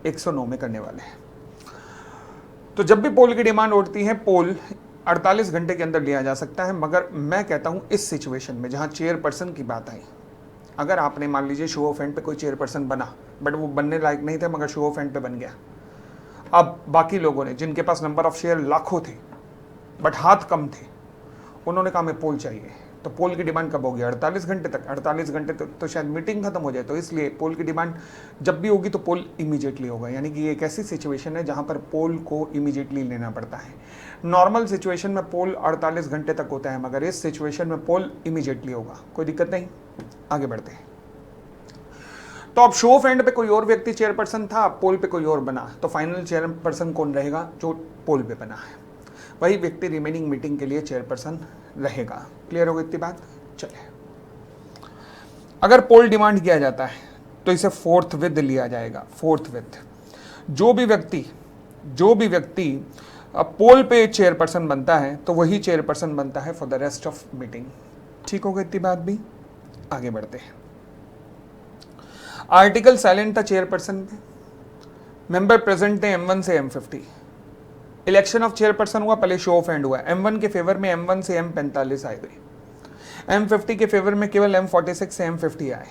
109 में करने वाले हैं। तो जब भी पोल की डिमांड उठती है, पोल 48 घंटे के अंदर लिया जा सकता है। मगर मैं कहता हूं इस सिचुएशन में जहां चेयरपर्सन की बात आई, अगर आपने मान लीजिए शो ऑफ हैंड पे कोई चेयरपर्सन बना, बट वो बनने लायक नहीं थे, मगर शो ऑफ हैंड पे बन गया। अब बाकी लोगों ने, जिनके पास नंबर ऑफ शेयर लाखों थे बट हाथ कम थे, उन्होंने कहा हमें पोल चाहिए। तो पोल की डिमांड कब होगी? 48 घंटे तक। 48 घंटे तक तो शायद मीटिंग खत्म हो जाए। तो इसलिए पोल की डिमांड जब भी होगी तो पोल इमीडिएटली होगा। यानी कि ये एक ऐसी सिचुएशन है जहां पर पोल को इमीडिएटली लेना पड़ता है। नॉर्मल सिचुएशन में पोल 48 घंटे तक होता है, मगर इस सिचुएशन में पोल इमीडिएटली होगा। कोई दिक्कत नहीं, आगे बढ़ते हैं। तो अब शो ऑफ हैंड पे कोई और व्यक्ति चेयरपर्सन था, पोल पे कोई और बना, तो फाइनल चेयरपर्सन कौन रहेगा? जो पोल पे बना है वही व्यक्ति रिमेनिंग मीटिंग के लिए चेयरपर्सन रहेगा। क्लियर हो गई इतनी बात? चले, अगर पोल डिमांड किया जाता है तो इसे फोर्थ विद लिया जाएगा। फोर्थ विद, जो भी व्यक्ति पोल पे चेयरपर्सन बनता है तो वही चेयरपर्सन बनता है for the rest of meeting. ठीक हो गई इतनी बात भी? आगे बढ़ते हैं। आर्टिकल साइलेंट था चेयरपर्सन पे, मेंबर प्रेजेंट थे M1 से M50। इलेक्शन ऑफ चेयरपर्सन हुआ, पहले शो ऑफ हैंड हुआ। M1 के फेवर में M1 से M45 आए गए, M50 के फेवर में केवल M46 से M50 आए।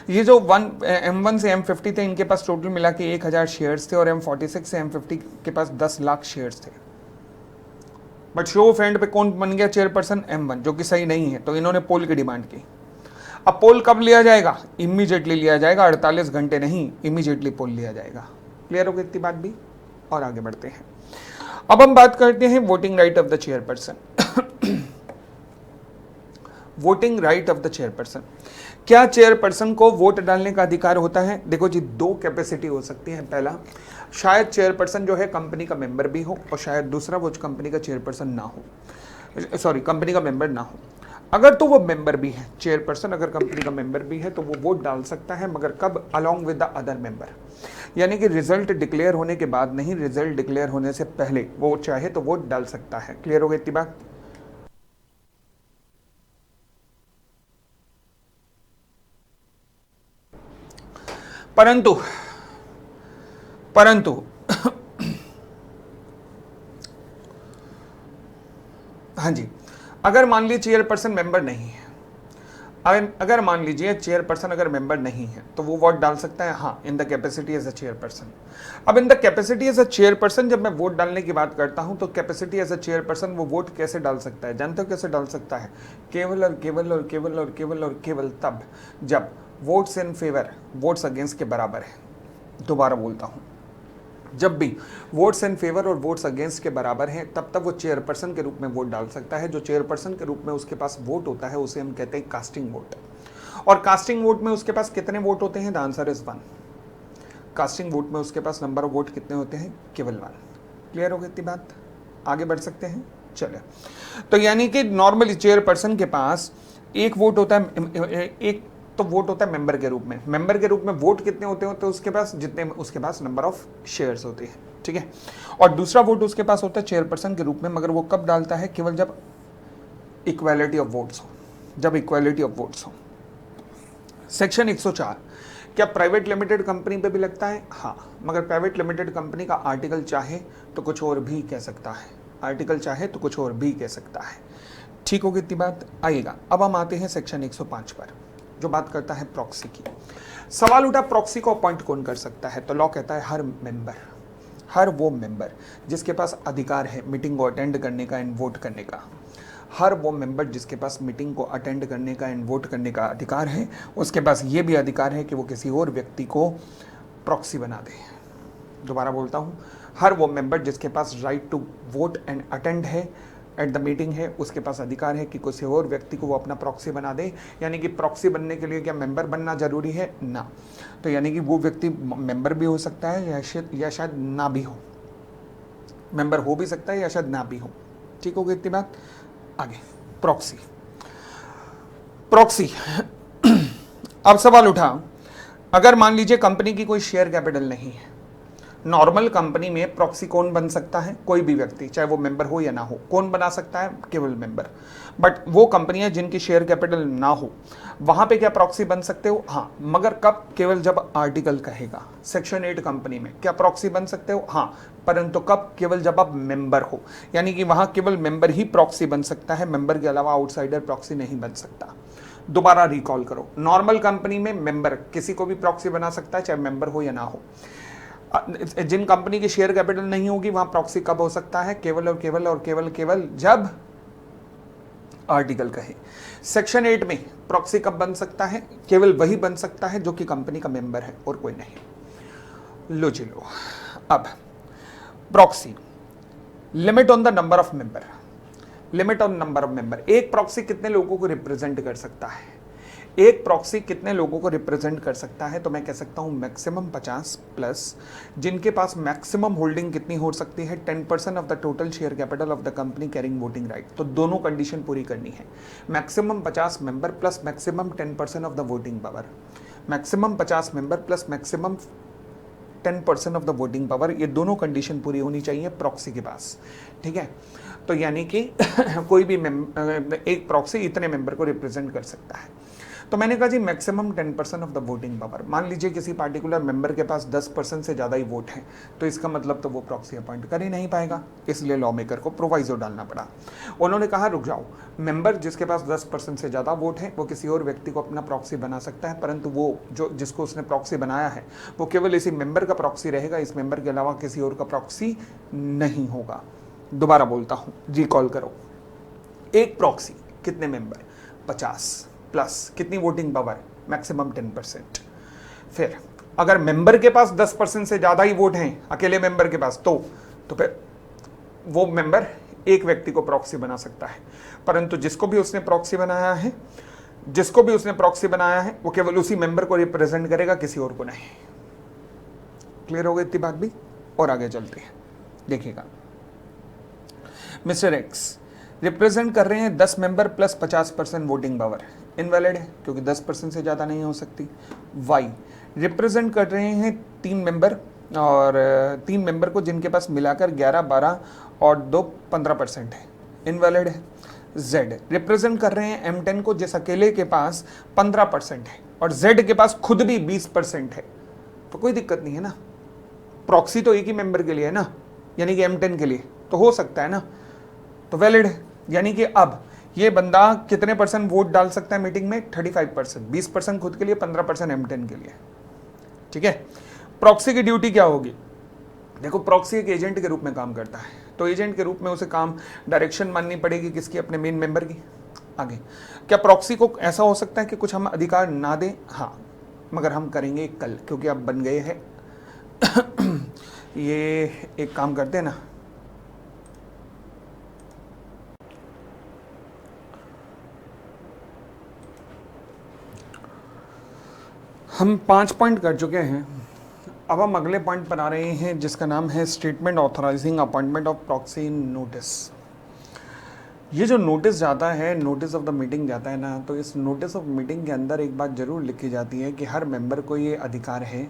ये जो M1 से M50 थे, इनके पास टोटल मिला के 1000 शेयर्स थे, और M46 से M50 के पास 10 लाख शेयर्स थे। बट शो ऑफ हैंड पे कौन बन गया चेयरपर्सन? M1, जो कि सही नहीं है। तो इन्होंने पोल की डिमांड की। अब पोल कब लिया जाएगा? इमीडिएटली लिया जाएगा, 48 घंटे नहीं, इमीडिएटली पोल लिया जाएगा। क्लियर हो गई इतनी बात भी? और आगे बढ़ते हैं। अब हम बात करते हैं voting right of the chairperson. Voting right of the chairperson, क्या चेयरपर्सन को वोट डालने का अधिकार होता है? देखो जी, दो कैपेसिटी हो सकती है। पहला, शायद चेयरपर्सन जो है कंपनी का मेंबर भी हो, और शायद दूसरा वो कंपनी का चेयरपर्सन ना हो, सॉरी कंपनी का मेंबर ना हो। अगर तो वो मेंबर भी है, चेयरपर्सन अगर कंपनी का मेंबर भी है तो वो वोट डाल सकता है, मगर कब? Along with the other member. यानी कि रिजल्ट डिक्लेयर होने के बाद नहीं, रिजल्ट डिक्लेयर होने से पहले वो चाहे तो वोट डाल सकता है। क्लियर हो गई इतनी बात? परंतु हाँ जी, अगर मान लीजिए चेयरपर्सन मेंबर नहीं है, अगर मान लीजिए चेयरपर्सन अगर मेंबर नहीं है तो वो वोट डाल सकता है, हाँ, in the capacity as a chairperson. अब in the capacity as a chairperson जब मैं वोट डालने की बात करता हूं, तो कैपेसिटी एज अ चेयरपर्सन वो वोट कैसे डाल सकता है? जानते हो कैसे डाल सकता है? केवल और केवल और केवल और केवल और केवल तब जब votes in favour votes against के बराबर है। दोबारा बोलता हूं, जब भी वोट्स इन फेवर और वोट्स अगेंस्ट के बराबर हैं, तब तक वो चेयरपर्सन के रूप में वोट डाल सकता है। जो चेयरपर्सन के रूप में उसके पास वोट होता है उसे हम कहते हैं कास्टिंग वोट। और कास्टिंग वोट में उसके पास कितने वोट होते हैं? The answer is 1। Casting vote में उसके पास नंबर ऑफ वोट कितने होते हैं? केवल 1। क्लियर हो गई इतनी बात? आगे बढ़ सकते हैं? चले, तो यानी कि नॉर्मली चेयरपर्सन के पास एक वोट होता है, एक तो वोट होता है मेंबर के रूप में। मेंबर के रूप में वोट कितने होते हैं उसके पास? जितने उसके पास नंबर ऑफ शेयर्स होते हैं, ठीक है। और दूसरा वोट उसके पास होता है चेयरपर्सन के रूप में, मगर वो कब डालता है? केवल जब इक्वालिटी ऑफ वोट्स हो, जब इक्वालिटी ऑफ वोट्स हो। सेक्शन 104 क्या प्राइवेट लिमिटेड कंपनी पे भी लगता है? हाँ, मगर प्राइवेट लिमिटेड कंपनी का आर्टिकल चाहे तो कुछ और भी कह सकता है, आर्टिकल चाहे तो कुछ और भी कह सकता है। ठीक होगी इतनी बात? आइएगा, अब हम आते हैं सेक्शन 105 पर, जो बात करता है प्रॉक्सी की। सवाल उठा प्रॉक्सी को अपॉइंट कौन कर सकता है? तो लॉ कहता है हर मेंबर, हर वो मेंबर जिसके पास अधिकार है मीटिंग को अटेंड करने का एंड वोट करने का, हर वो मेंबर जिसके पास मीटिंग को अटेंड करने का एंड वोट करने का अधिकार है, उसके पास ये भी अधिकार है कि वो किसी और व्यक्ति को प्रॉक्सी बना दे। दोबारा बोलता हूँ, हर वो मेंबर जिसके पास right to vote and attend है एट द मीटिंग है, उसके पास अधिकार है कि किसी और व्यक्ति को वो अपना प्रॉक्सी बना दे। यानी कि प्रॉक्सी बनने के लिए क्या मेंबर बनना जरूरी है? ना। तो यानी कि वो व्यक्ति मेंबर भी हो सकता है या शायद ना भी हो, मेंबर हो भी सकता है या शायद ना भी हो। ठीक हो गई इतनी बात? आगे प्रॉक्सी। प्रॉक्सी अब सवाल उठा, अगर मान लीजिए कंपनी की कोई शेयर कैपिटल नहीं है, नॉर्मल कंपनी में प्रॉक्सी कौन बन सकता है? कोई भी व्यक्ति, चाहे वो मेंबर हो या ना हो। कौन बना सकता है? केवल मेंबर। बट वो कंपनियां जिनकी शेयर कैपिटल ना हो, वहां पे क्या प्रॉक्सी बन सकते हो? हाँ, मगर कब? केवल जब आर्टिकल कहेगा। सेक्शन 8 कंपनी में क्या प्रॉक्सी बन सकते हो? हाँ, परंतु कब? केवल जब आप मेंबर हो। यानी कि वहां केवल मेंबर ही प्रॉक्सी बन सकता है, मेंबर के अलावा आउटसाइडर प्रॉक्सी नहीं बन सकता। दोबारा रिकॉल करो, नॉर्मल कंपनी में मेंबर किसी को भी प्रॉक्सी बना सकता है, चाहे मेंबर हो या ना हो। जिन कंपनी की शेयर कैपिटल नहीं होगी, वहां प्रॉक्सी कब हो सकता है? केवल और केवल और केवल जब आर्टिकल कहे। सेक्शन 8 में प्रॉक्सी कब बन सकता है? केवल वही बन सकता है जो कि कंपनी का मेंबर है और कोई नहीं। लो जी लो, अब proxy limit on the number of member. Limit on number of member, एक प्रॉक्सी कितने लोगों को रिप्रेजेंट कर सकता है? एक प्रॉक्सी कितने लोगों को रिप्रेजेंट कर सकता है? तो मैं कह सकता हूं मैक्सिमम 50 प्लस जिनके पास मैक्सिमम होल्डिंग कितनी हो सकती है? 10% of the total share capital of the company carrying voting right. तो दोनों कंडीशन पूरी करनी है, maximum 50 member plus maximum 10% of the voting power. Maximum 50 member plus maximum 10% of the voting power, ये दोनों कंडीशन पूरी होनी चाहिए प्रॉक्सी के पास। ठीक है, तो यानी कि कोई भी एक प्रॉक्सी इतने मेंबर को रिप्रेजेंट कर सकता है। तो मैंने कहा जी maximum 10% of the voting power. मान लीजिए किसी पार्टिकुलर मेंबर के पास 10% से ज़्यादा ही वोट है, तो इसका मतलब तो वो प्रॉक्सी अपॉइंट कर ही नहीं पाएगा, इसलिए लॉ मेकर को प्रोवाइजो डालना पड़ा। उन्होंने कहा रुक जाओ, मेंबर जिसके पास 10% से ज़्यादा वोट है वो किसी और व्यक्ति को अपना प्रॉक्सी बना सकता है, परंतु वो जिसको उसने प्रॉक्सी बनाया है वो केवल इसी मेंबर का प्रॉक्सी रहेगा, इस मेंबर के अलावा किसी और का प्रॉक्सी नहीं होगा। दोबारा बोलता हूँ, रिकॉल करो, एक प्रॉक्सी कितने मेंबर? 50 प्लस कितनी वोटिंग पावर? मैक्सिमम 10%। फिर अगर मेंबर के पास 10% से ज्यादा ही वोट हैं, अकेले मेंबर के पास, तो फिर वो मेंबर एक व्यक्ति को प्रॉक्सी बना सकता है, परंतु जिसको भी उसने प्रॉक्सी बनाया है वो केवल उसी मेंबर को रिप्रेजेंट करेगा, किसी और को नहीं। क्लियर हो गई इतनी बात भी? और आगे चलते हैं, देखिएगा। मिस्टर एक्स रिप्रेजेंट कर रहे हैं 10 member plus 50% voting power, invalid है क्योंकि 10% से ज़्यादा नहीं हो सकती। वाई रिप्रेजेंट कर रहे हैं 3 मेंबर, और 3 मेंबर को जिनके पास मिलाकर 11, 12 और 2 15% है, इनवैलिड है। जेड रिप्रेजेंट कर रहे हैं M10 को, जिस अकेले के पास 15% है और जेड के पास खुद भी 20% है, तो कोई दिक्कत नहीं है ना, प्रॉक्सी तो एक ही मेंबर के लिए है ना, यानी कि M10 के लिए तो हो सकता है ना, तो वैलिड है। यानी कि अब ये बंदा कितने % वोट डाल सकता है मीटिंग में? 35%, 20% खुद के लिए, 15% M10 के लिए। ठीक है, प्रॉक्सी की ड्यूटी क्या होगी? देखो, प्रॉक्सी एक एजेंट के रूप में काम करता है, तो एजेंट के रूप में उसे काम डायरेक्शन माननी पड़ेगी किसकी? अपने मेन मेंबर की। आगे क्या प्रॉक्सी को ऐसा हो सकता है कि कुछ हम अधिकार ना दें? हाँ, मगर हम करेंगे कल, क्योंकि अब बन गए हैं ये एक काम करते हैं ना, हम 5 पॉइंट कर चुके हैं, अब हम अगले पॉइंट पर आ रहे हैं जिसका नाम है statement authorising appointment of proxy notice. ये जो नोटिस जाता है, नोटिस ऑफ द मीटिंग जाता है ना, तो इस नोटिस ऑफ मीटिंग के अंदर एक बात जरूर लिखी जाती है कि हर मेंबर को ये अधिकार है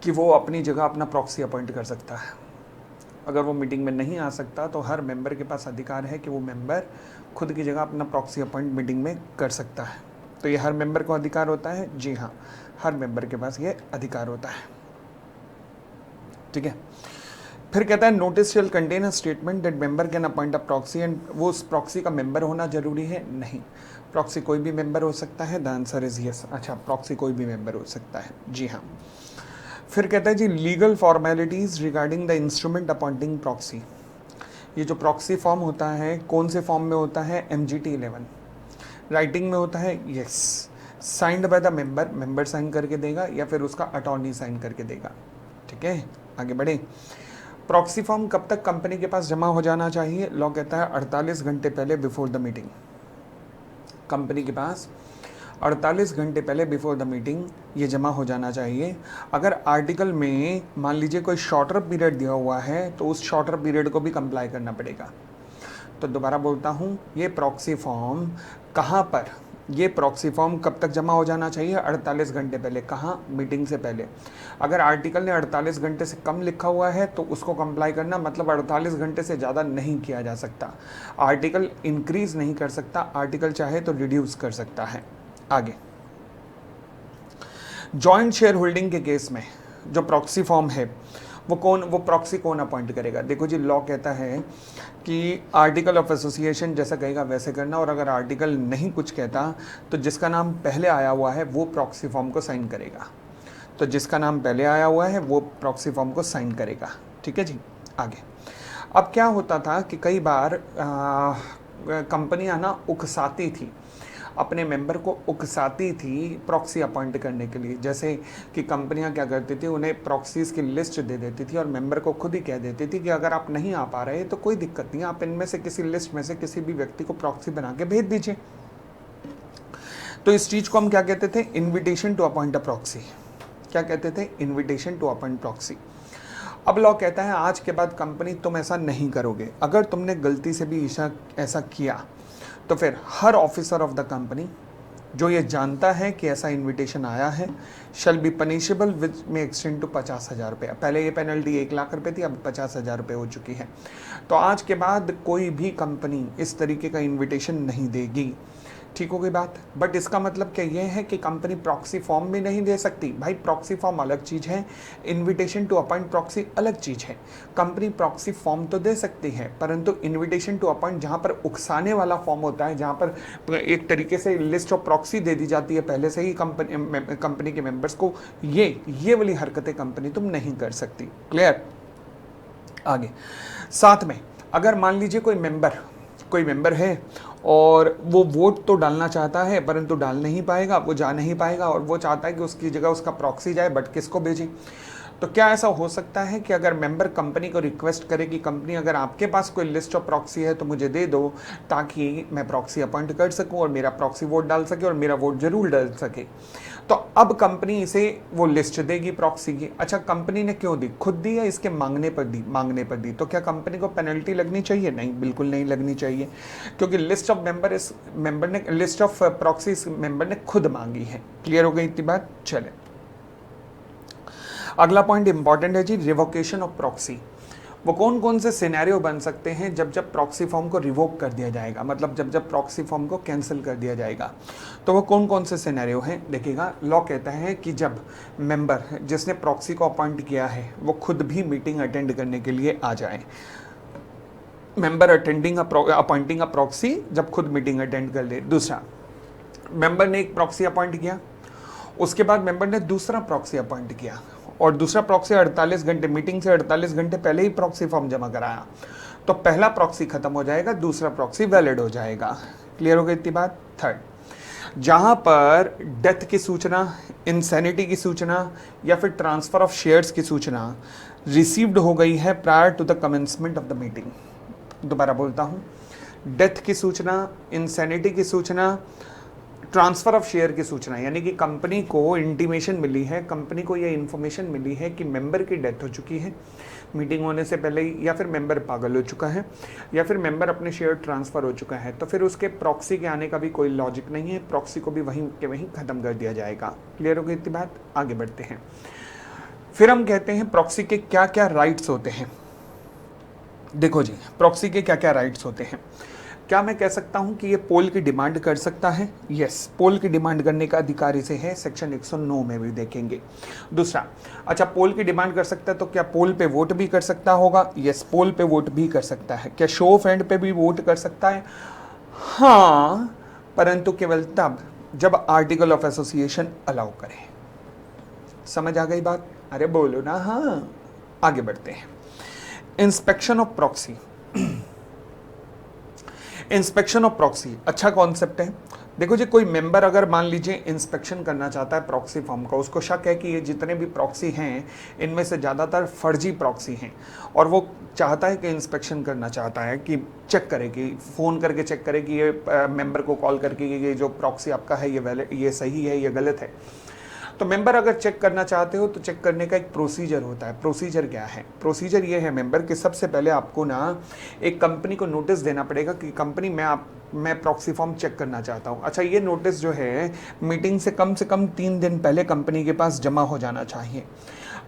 कि वो अपनी जगह अपना प्रॉक्सी अपॉइंट कर सकता है। अगर वो मीटिंग में नहीं आ सकता तो हर मेंबर के पास अधिकार है कि वो मेंबर खुद की जगह अपना प्रॉक्सी अपॉइंट मीटिंग में कर सकता है। तो ये हर मेंबर को अधिकार होता है? जी हाँ, हर मेंबर के पास ये अधिकार होता है। ठीक है, फिर कहता है notice shall contain a statement that member can appoint a proxy, and वो उस प्रॉक्सी का मेंबर होना जरूरी है? नहीं, प्रॉक्सी कोई भी मेंबर हो सकता है। The answer is yes. अच्छा, प्रॉक्सी कोई भी मेंबर हो सकता है, जी हाँ। फिर कहता है जी legal formalities regarding the instrument appointing proxy. ये जो प्रॉक्सी फॉर्म होता है कौन से फॉर्म में होता है, MGT 11 राइटिंग में होता है, yes, signed by the member, member sign करके देगा या फिर उसका अटॉर्नी साइन करके देगा। ठीक है, आगे बढ़े। प्रॉक्सी फॉर्म कब तक कंपनी के पास जमा हो जाना चाहिए? लॉ कहता है 48 घंटे पहले बिफोर द मीटिंग। कंपनी के पास 48 घंटे पहले बिफोर द मीटिंग ये जमा हो जाना चाहिए। अगर आर्टिकल में मान लीजिए कोई शॉर्टर पीरियड दिया हुआ है तो उस शॉर्टर पीरियड को भी कंप्लाई करना पड़ेगा। तो दोबारा बोलता हूँ, ये प्रॉक्सी फॉर्म कहाँ पर, ये प्रॉक्सी फॉर्म कब तक जमा हो जाना चाहिए? 48 घंटे पहले। कहाँ? मीटिंग से पहले। अगर आर्टिकल ने 48 घंटे से कम लिखा हुआ है तो उसको कंप्लाई करना, मतलब 48 घंटे से ज़्यादा नहीं किया जा सकता। आर्टिकल इंक्रीज नहीं कर सकता, आर्टिकल चाहे तो रिड्यूस कर सकता है। आगे, जॉइंट शेयर होल्डिंग के केस में जो प्रॉक्सी फॉर्म है वो प्रॉक्सी कौन अपॉइंट करेगा? देखो जी, लॉ कहता है कि आर्टिकल ऑफ एसोसिएशन जैसा कहेगा वैसे करना, और अगर आर्टिकल नहीं कुछ कहता तो जिसका नाम पहले आया हुआ है वो प्रॉक्सी फॉर्म को साइन करेगा। तो जिसका नाम पहले आया हुआ है वो प्रॉक्सी फॉर्म को साइन करेगा। ठीक है जी, आगे। अब क्या होता था कि कई बार कंपनियां ना उकसाती थी, अपने मेंबर को उकसाती थी प्रॉक्सी अपॉइंट करने के लिए। जैसे कि कंपनियां क्या करती थी, उन्हें प्रॉक्सीज की लिस्ट दे देती थी और मेंबर को खुद ही कह देती थी कि अगर आप नहीं आ पा रहे तो कोई दिक्कत नहीं, आप इनमें से किसी लिस्ट में से किसी भी व्यक्ति को प्रॉक्सी बना के भेज दीजिए। तो इस चीज़ को हम क्या कहते थे? Invitation to appoint a proxy. क्या कहते थे? Invitation to appoint proxy. अब लॉ कहता है आज के बाद कंपनी तुम ऐसा नहीं करोगे। अगर तुमने गलती से भी ऐसा किया तो फिर हर ऑफिसर ऑफ द कंपनी जो ये जानता है कि ऐसा इनविटेशन आया है शैल बी पनिशेबल विच में एक्सटेंड टू 50,000 रुपये। पहले ये पेनल्टी 1 लाख रुपये थी, अब 50,000 रुपये हो चुकी है। तो आज के बाद कोई भी कंपनी इस तरीके का इनविटेशन नहीं देगी। ठीक हो गई बात। बट इसका मतलब क्या ये है कि कंपनी प्रॉक्सी फॉर्म भी नहीं दे सकती? भाई प्रॉक्सी फॉर्म अलग चीज़ है, इनविटेशन टू अपॉइंट प्रॉक्सी अलग चीज़ है। कंपनी प्रॉक्सी फॉर्म तो दे सकती है, परंतु इनविटेशन टू अपॉइंट जहाँ पर उकसाने वाला फॉर्म होता है, जहाँ पर एक तरीके से लिस्ट ऑफ प्रॉक्सी दे दी जाती है पहले से ही कंपनी के मेंबर्स को, ये वाली हरकतें कंपनी तुम नहीं कर सकती। क्लियर? आगे, साथ में अगर मान लीजिए कोई मेंबर है और वो वोट तो डालना चाहता है परंतु डाल नहीं पाएगा, वो जा नहीं पाएगा, और वो चाहता है कि उसकी जगह उसका प्रॉक्सी जाए, बट किसको भेजें? तो क्या ऐसा हो सकता है कि अगर मेंबर कंपनी को रिक्वेस्ट करे कि कंपनी अगर आपके पास कोई लिस्ट ऑफ प्रॉक्सी है तो मुझे दे दो ताकि मैं प्रॉक्सी अपॉइंट कर सकूं और मेरा प्रॉक्सी वोट डाल सके और मेरा वोट जरूर डाल सके। तो अब कंपनी इसे वो लिस्ट देगी प्रॉक्सी की। अच्छा, कंपनी ने क्यों दी? खुद दी या इसके मांगने पर दी? तो क्या कंपनी को पेनल्टी लगनी चाहिए? नहीं, बिल्कुल नहीं लगनी चाहिए, क्योंकि लिस्ट ऑफ प्रॉक्सी इस मेंबर ने खुद मांगी है। क्लियर हो गई इतनी बात? चले, अगला पॉइंट इंपॉर्टेंट है जी, रिवोकेशन ऑफ प्रॉक्सी। वो कौन कौन से सिनेरियो बन सकते हैं जब प्रॉक्सी फॉर्म को रिवोक कर दिया जाएगा, मतलब जब प्रॉक्सी फॉर्म को कैंसिल कर दिया जाएगा। तो वो कौन कौन से सिनेरियो हैं देखिएगा। लॉ कहता है कि जब मेंबर जिसने प्रॉक्सी को अपॉइंट किया है वो खुद भी मीटिंग अटेंड करने के लिए आ जाए। मेंबर अपॉइंटिंग अ प्रॉक्सी जब खुद मीटिंग अटेंड कर ले। दूसरा, मेंबर ने एक प्रॉक्सी अपॉइंट किया, उसके बाद मेंबर ने दूसरा प्रॉक्सी अपॉइंट किया और दूसरा प्रॉक्सी 48 घंटे, मीटिंग से 48 घंटे पहले ही प्रॉक्सी फॉर्म जमा कराया, तो पहला प्रॉक्सी खत्म हो जाएगा, दूसरा प्रॉक्सी वैलिड हो जाएगा। क्लियर हो गई इतनी बात? थर्ड, जहां पर डेथ की सूचना, इंसैनिटी की सूचना या फिर ट्रांसफर ऑफ शेयर्स की सूचना रिसीव्ड हो गई है prior to the commencement of the meeting. दोबारा बोलता हूं, डेथ की सूचना, इंसैनिटी की सूचना, ट्रांसफर ऑफ शेयर की सूचना, यानी कि कंपनी को इंटीमेशन मिली है, कंपनी को यह इंफॉर्मेशन मिली है कि मेंबर की डेथ हो चुकी है मीटिंग होने से पहले ही, या फिर मेंबर पागल हो चुका है, या फिर मेंबर अपने शेयर ट्रांसफर हो चुका है, तो फिर उसके प्रॉक्सी के आने का भी कोई लॉजिक नहीं है, प्रॉक्सी को भी वहीं के वहीं खत्म कर दिया जाएगा। क्लियर हो गई इतनी बात? आगे बढ़ते हैं। फिर हम कहते हैं प्रॉक्सी के क्या क्या राइट्स होते हैं। देखो जी, प्रॉक्सी के क्या क्या राइट्स होते हैं। क्या मैं कह सकता हूं कि ये पोल की डिमांड कर सकता है? यस, पोल की डिमांड करने का अधिकार इसे है, सेक्शन 109 में भी देखेंगे। दूसरा, अच्छा पोल की डिमांड कर सकता है तो क्या पोल पे वोट भी कर सकता होगा? यस, पोल पे वोट भी कर सकता है। क्या शो ऑफ हैंड पे भी वोट कर सकता है? हाँ, परंतु केवल तब जब आर्टिकल ऑफ एसोसिएशन अलाउ करे। समझ आ गई बात? अरे बोलो ना हाँ। आगे बढ़ते हैं। Inspection of proxy. Inspection of proxy अच्छा कॉन्सेप्ट है। देखो जी, कोई मेंबर अगर मान लीजिए इंस्पेक्शन करना चाहता है प्रॉक्सी फॉर्म का, उसको शक है कि ये जितने भी प्रॉक्सी हैं इनमें से ज़्यादातर फर्जी प्रॉक्सी हैं, और वो चाहता है कि इंस्पेक्शन करना चाहता है कि चेक करे, कि फ़ोन करके चेक करे कि ये मेंबर को कॉल करके कि ये जो प्रॉक्सी आपका है ये सही है, ये गलत है। तो मेंबर अगर चेक करना चाहते हो तो चेक करने का एक प्रोसीजर होता है। प्रोसीजर क्या है? प्रोसीजर ये है मेंबर कि सबसे पहले आपको ना एक कंपनी को नोटिस देना पड़ेगा कि कंपनी मैं प्रॉक्सी फॉर्म चेक करना चाहता हूँ। अच्छा, ये नोटिस जो है मीटिंग से कम 3 दिन पहले कंपनी के पास जमा हो जाना चाहिए।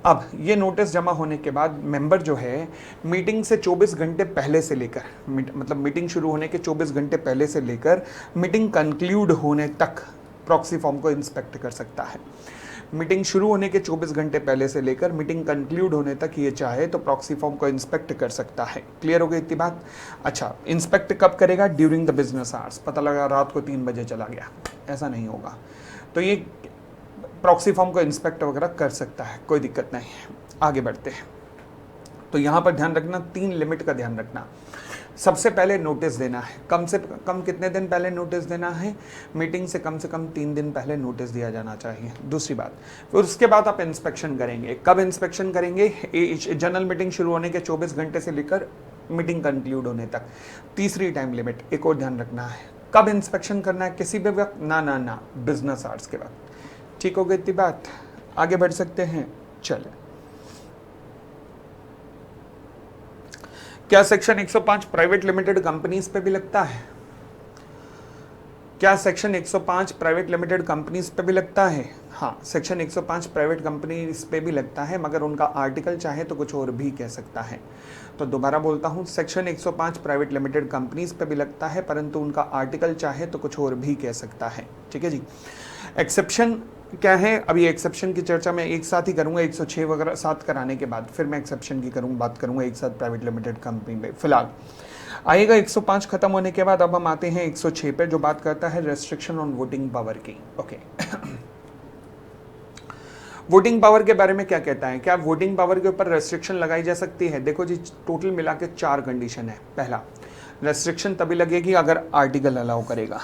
अब ये नोटिस जमा होने के बाद मेंबर जो है मीटिंग से 24 घंटे पहले से लेकर मतलब मीटिंग शुरू होने के 24 घंटे पहले से लेकर मीटिंग कंक्लूड होने तक प्रॉक्सी फॉर्म को इंस्पेक्ट कर सकता है। मीटिंग शुरू होने के 24 घंटे पहले से लेकर मीटिंग कंक्लूड होने तक ये चाहे तो प्रॉक्सी फॉर्म को इंस्पेक्ट कर सकता है। क्लियर हो गई इतनी बात? अच्छा, इंस्पेक्ट कब करेगा? During the business hours. पता लगा रात को 3 बजे चला गया, ऐसा नहीं होगा। तो ये प्रॉक्सी फॉर्म को इंस्पेक्ट वगैरह कर सकता है, कोई दिक्कत नहीं है। आगे बढ़ते हैं। तो यहाँ पर ध्यान रखना, 3 लिमिट का ध्यान रखना। सबसे पहले नोटिस देना है, कम से कम कितने दिन पहले नोटिस देना है? मीटिंग से कम 3 दिन पहले नोटिस दिया जाना चाहिए। दूसरी बात, फिर उसके बाद आप इंस्पेक्शन करेंगे। कब इंस्पेक्शन करेंगे? जनरल मीटिंग शुरू होने के 24 घंटे से लेकर मीटिंग कंक्लूड होने तक। तीसरी टाइम लिमिट एक और ध्यान रखना है, कब इंस्पेक्शन करना है? किसी भी वक्त ना, बिजनेस आवर्स के वक्त। ठीक हो गई इतनी बात? आगे बढ़ सकते हैं। चले, क्या सेक्शन 105 प्राइवेट लिमिटेड कंपनीज पे भी लगता है? क्या सेक्शन 105 प्राइवेट लिमिटेड कंपनीज पे भी लगता है? हाँ, सेक्शन 105 प्राइवेट कंपनीज पे भी लगता है, मगर उनका आर्टिकल चाहे तो कुछ और भी कह सकता है। तो दोबारा बोलता हूँ, सेक्शन 105 प्राइवेट लिमिटेड कंपनीज पे भी लगता है, परंतु उनका आर्टिकल चाहे तो कुछ और भी कह सकता है। ठीक है जी। एक्सेप्शन क्या है? अभी एक्सेप्शन की चर्चा मैं एक साथ ही करूंगा, 106 वगैरह साथ कराने के बाद फिर मैं एक्सेप्शन की बात करूंगा एक साथ प्राइवेट लिमिटेड कंपनी में। फिलहाल आएगा 105 खत्म होने के बाद। अब हम आते हैं 106 पे, जो बात करता है रेस्ट्रिक्शन ऑन वोटिंग पावर की। ओके वोटिंग पावर के बारे में क्या कहता है? क्या वोटिंग पावर के ऊपर रेस्ट्रिक्शन लगाई जा सकती है? देखो जी, टोटल मिला के 4 कंडीशन है। पहला, रेस्ट्रिक्शन तभी लगेगी अगर आर्टिकल अलाउ करेगा।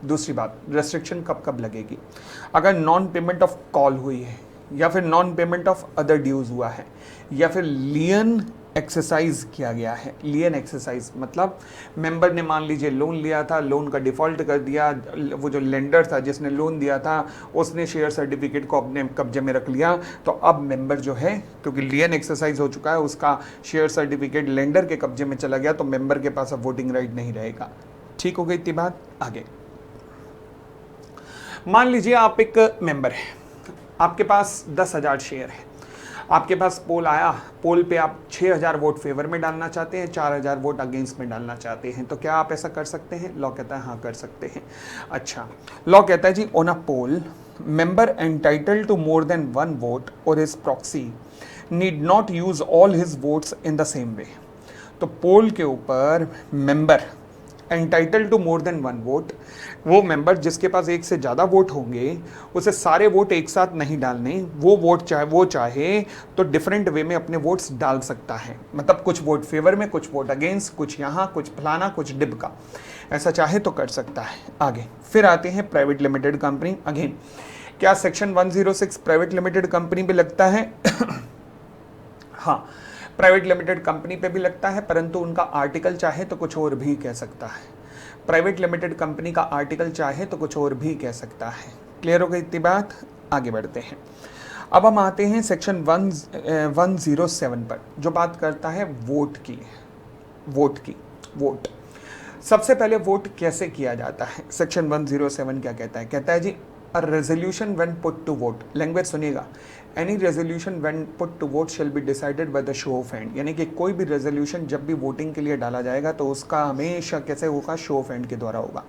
दूसरी बात, रेस्ट्रिक्शन कब लगेगी? अगर नॉन पेमेंट ऑफ कॉल हुई है, या फिर non payment of other dues हुआ है, या फिर लियन एक्सरसाइज किया गया है। लियन एक्सरसाइज मतलब मेंबर ने मान लीजिए लोन लिया था, लोन का डिफ़ॉल्ट कर दिया, वो जो लेंडर था जिसने लोन दिया था उसने शेयर सर्टिफिकेट को अपने कब्जे में रख लिया, तो अब मेंबर जो है, क्योंकि लियन एक्सरसाइज हो चुका है, उसका शेयर सर्टिफिकेट लेंडर के कब्जे में चला गया, तो मेंबर के पास अब वोटिंग राइट नहीं रहेगा। ठीक हो गई इतनी बात? आगे मान लीजिए आप एक मेंबर है, आपके पास 10,000 शेयर है, आपके पास पोल आया, पोल पे आप 6,000 वोट फेवर में डालना चाहते हैं, 4,000 वोट अगेंस्ट में डालना चाहते हैं, तो क्या आप ऐसा कर सकते हैं? लॉ कहता है हाँ कर सकते हैं। अच्छा, लॉ कहता है जी, on a poll member entitled to more than 1 vote और his proxy need not use all his votes in the same way. तो पोल के ऊपर member entitle to more than 1 vote, वो मेंबर जिसके पास एक से ज़्यादा वोट होंगे उसे सारे वोट एक साथ नहीं डालने, वो चाहे तो डिफरेंट वे में अपने वोट्स डाल सकता है। मतलब कुछ वोट फेवर में, कुछ वोट अगेंस्ट, कुछ यहाँ, कुछ फलाना, कुछ डिब का, ऐसा चाहे तो कर सकता है। आगे फिर आते हैं प्राइवेट लिमिटेड कंपनी। अगेन, क्या सेक्शन 106 प्राइवेट लिमिटेड कंपनी पे लगता है? हाँ, प्राइवेट लिमिटेड कंपनी पे भी लगता है, परंतु उनका आर्टिकल चाहे तो कुछ और भी कह सकता है। प्राइवेट लिमिटेड कंपनी का आर्टिकल चाहे तो कुछ और भी कह सकता है। क्लियर हो गई इतनी बात? आगे बढ़ते हैं। अब हम आते हैं सेक्शन 107 पर, जो बात करता है वोट की। वोट सबसे पहले वोट कैसे किया जाता है? सेक्शन 107 क्या कहता है? कहता है जी, a resolution when put to vote, language सुनिएगा, any resolution when put to vote shall be decided by the show of hand. यानी कि कोई भी रेजोल्यूशन जब भी वोटिंग के लिए डाला जाएगा तो उसका हमेशा कैसे होगा? शो ऑफ हैंड के द्वारा होगा।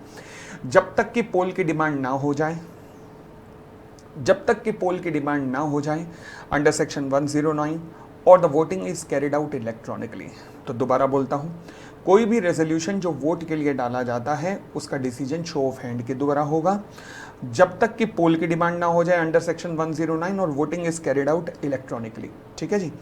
जब तक कि पोल की डिमांड ना हो जाए, अंडर सेक्शन 109 और the voting is carried out electronically. तो दोबारा बोलता हूँ, कोई भी रेजोल्यूशन जो वोट के लिए डाला जाता है उसका डिसीजन शो ऑफ हैंड के द्वारा होगा, जब तक कि पोल की डिमांड ना हो जाए अंडर सेक्शन 109 और voting is carried out electronically. ठीक है जी।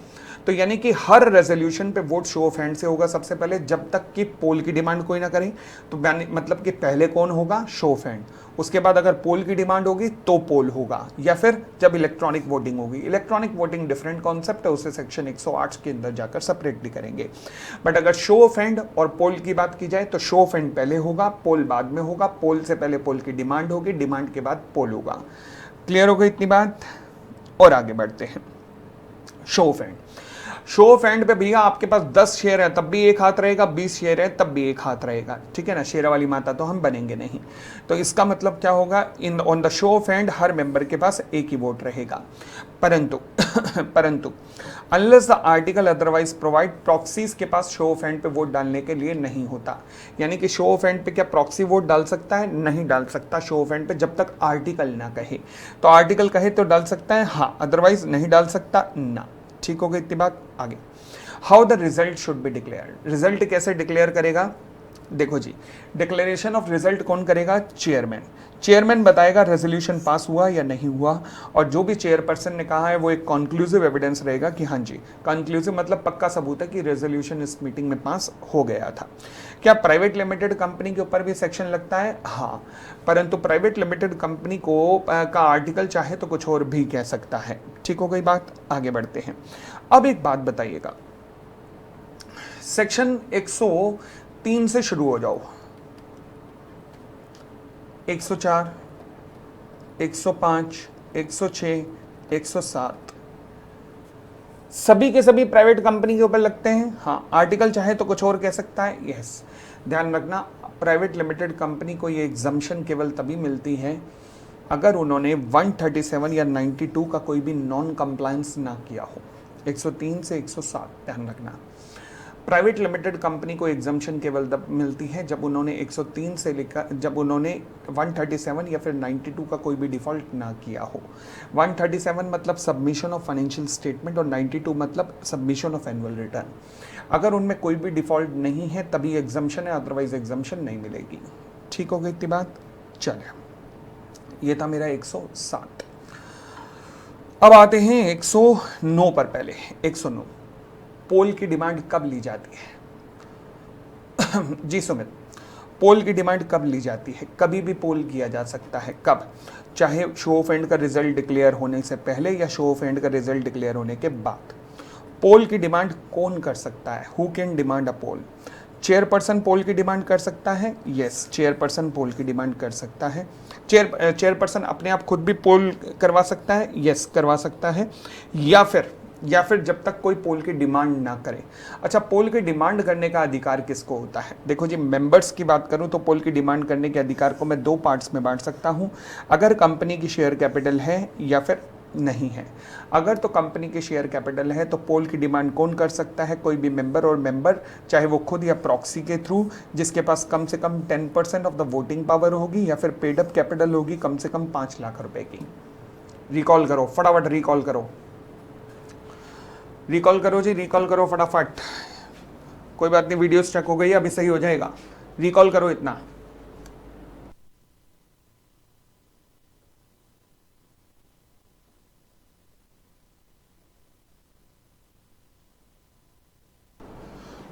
तो यानी कि हर रेजोल्यूशन पे वोट शो ऑफ हैंड से होगा सबसे पहले, जब तक कि पोल की डिमांड कोई ना करे। तो मतलब कि पहले कौन होगा, शो ऑफ हैंड। उसके बाद अगर पोल की डिमांड होगी तो पोल होगा, या फिर जब इलेक्ट्रॉनिक वोटिंग होगी। इलेक्ट्रॉनिक वोटिंग डिफरेंट कॉन्सेप्ट है, उसे सेक्शन 108 के अंदर जाकर सेपरेटली करेंगे। बट अगर शो ऑफ हैंड और पोल की बात की जाए तो शो ऑफ हैंड पहले होगा, पोल बाद में होगा। पोल से पहले पोल की डिमांड होगी, डिमांड के बाद पोल होगा। क्लियर हो गई इतनी बात? और आगे बढ़ते हैं। Show of hand, show of hand पे भैया आपके पास 10 शेयर है तब भी एक हाथ रहेगा, 20 शेयर है तब भी एक हाथ रहेगा, ठीक है ना। शेर वाली माता तो हम बनेंगे नहीं। तो इसका मतलब क्या होगा, in on the show of hand her member के पास एक ही वोट रहेगा। परंतु unless the article otherwise provide, proxies के पास शो ऑफ हैंड पे वोट डालने के लिए नहीं होता। यानी कि शो ऑफ हैंड पे क्या प्रॉक्सी वोट डाल सकता है? नहीं डाल सकता शो ऑफ हैंड पे, जब तक आर्टिकल ना कहे। तो आर्टिकल कहे तो डाल सकता है, हाँ, अदरवाइज नहीं डाल सकता ना। ठीक हो गई इतनी बात? आगे, how the result should be declare, result कैसे डिक्लेयर करेगा? देखो जी, डिक्लेरेशन ऑफ रिजल्ट कौन करेगा? चेयरमैन। चेयरमैन बताएगा रेजोल्यूशन पास हुआ या नहीं हुआ, और जो भी चेयरपर्सन ने कहा है वो एक कंक्लूसिव एविडेंस रहेगा कि हाँ जी, कंक्लूसिव मतलब पक्का सबूत है कि रेजोल्यूशन इस मीटिंग में पास हो गया था। क्या प्राइवेट लिमिटेड कंपनी के ऊपर भी सेक्शन लगता है? हाँ, परंतु प्राइवेट लिमिटेड कंपनी को का आर्टिकल चाहे तो कुछ और भी कह सकता है। ठीक हो गई बात? आगे बढ़ते हैं। अब एक बात बताइएगा, सेक्शन 103 से शुरू हो जाओ। 104, 105, 106, 107 सभी के सभी प्राइवेट कंपनी के ऊपर लगते हैं। हाँ, आर्टिकल चाहे तो कुछ और कह सकता है। यस, ध्यान रखना, प्राइवेट लिमिटेड कंपनी को ये एग्जम्पशन केवल तभी मिलती है अगर उन्होंने 137 या 92 का कोई भी नॉन कंप्लायंस ना किया हो। 103 से 107 ध्यान रखना। प्राइवेट लिमिटेड कंपनी को एग्जम्पशन केवल तब मिलती है जब उन्होंने 103 से लेकर, जब उन्होंने 137 या फिर 92 का कोई भी डिफॉल्ट ना किया हो। 137 मतलब सबमिशन ऑफ फाइनेंशियल स्टेटमेंट और 92 मतलब सबमिशन ऑफ एनुअल रिटर्न। अगर उनमें कोई भी डिफॉल्ट नहीं है तभी एग्जम्पशन है, अदरवाइज एग्जम्पशन नहीं मिलेगी। ठीक हो गई इतनी बात? चले, ये था मेरा 107। अब आते हैं 109 पर। पहले 109, पोल की डिमांड कब ली जाती है? जी सुमित, पोल की डिमांड कब ली जाती है? कभी भी पोल किया जा सकता है। कब? चाहे शो ऑफ हैंड का रिजल्ट डिक्लेयर होने से पहले या शो ऑफ हैंड का रिजल्ट डिक्लेयर होने के बाद। पोल की डिमांड कौन कर सकता है? Who can demand a poll? Chairperson poll की डिमांड कर सकता है। यस, चेयरपर्सन पोल की डिमांड कर सकता है। चेयरपर्सन अपने आप खुद भी पोल करवा सकता है। यस, करवा सकता है। या फिर जब तक कोई पोल की डिमांड ना करे। अच्छा, पोल की डिमांड करने का अधिकार किसको होता है? देखो जी, मेंबर्स की बात करूं तो पोल की डिमांड करने के अधिकार को मैं 2 पार्ट्स में बांट सकता हूं, अगर कंपनी की शेयर कैपिटल है या फिर नहीं है। अगर तो कंपनी की शेयर कैपिटल है तो पोल की डिमांड कौन कर सकता है? कोई भी मेंबर, और मेंबर चाहे वो खुद या प्रॉक्सी के थ्रू, जिसके पास कम से कम 10% ऑफ द वोटिंग पावर होगी या फिर पेड अप कैपिटल होगी कम से कम 5 लाख रुपए की। रिकॉल करो फटाफट, रिकॉल करो जी, रिकॉल करो फटाफट। कोई बात नहीं, वीडियो स्टक हो गई, अभी सही हो जाएगा। रिकॉल करो इतना।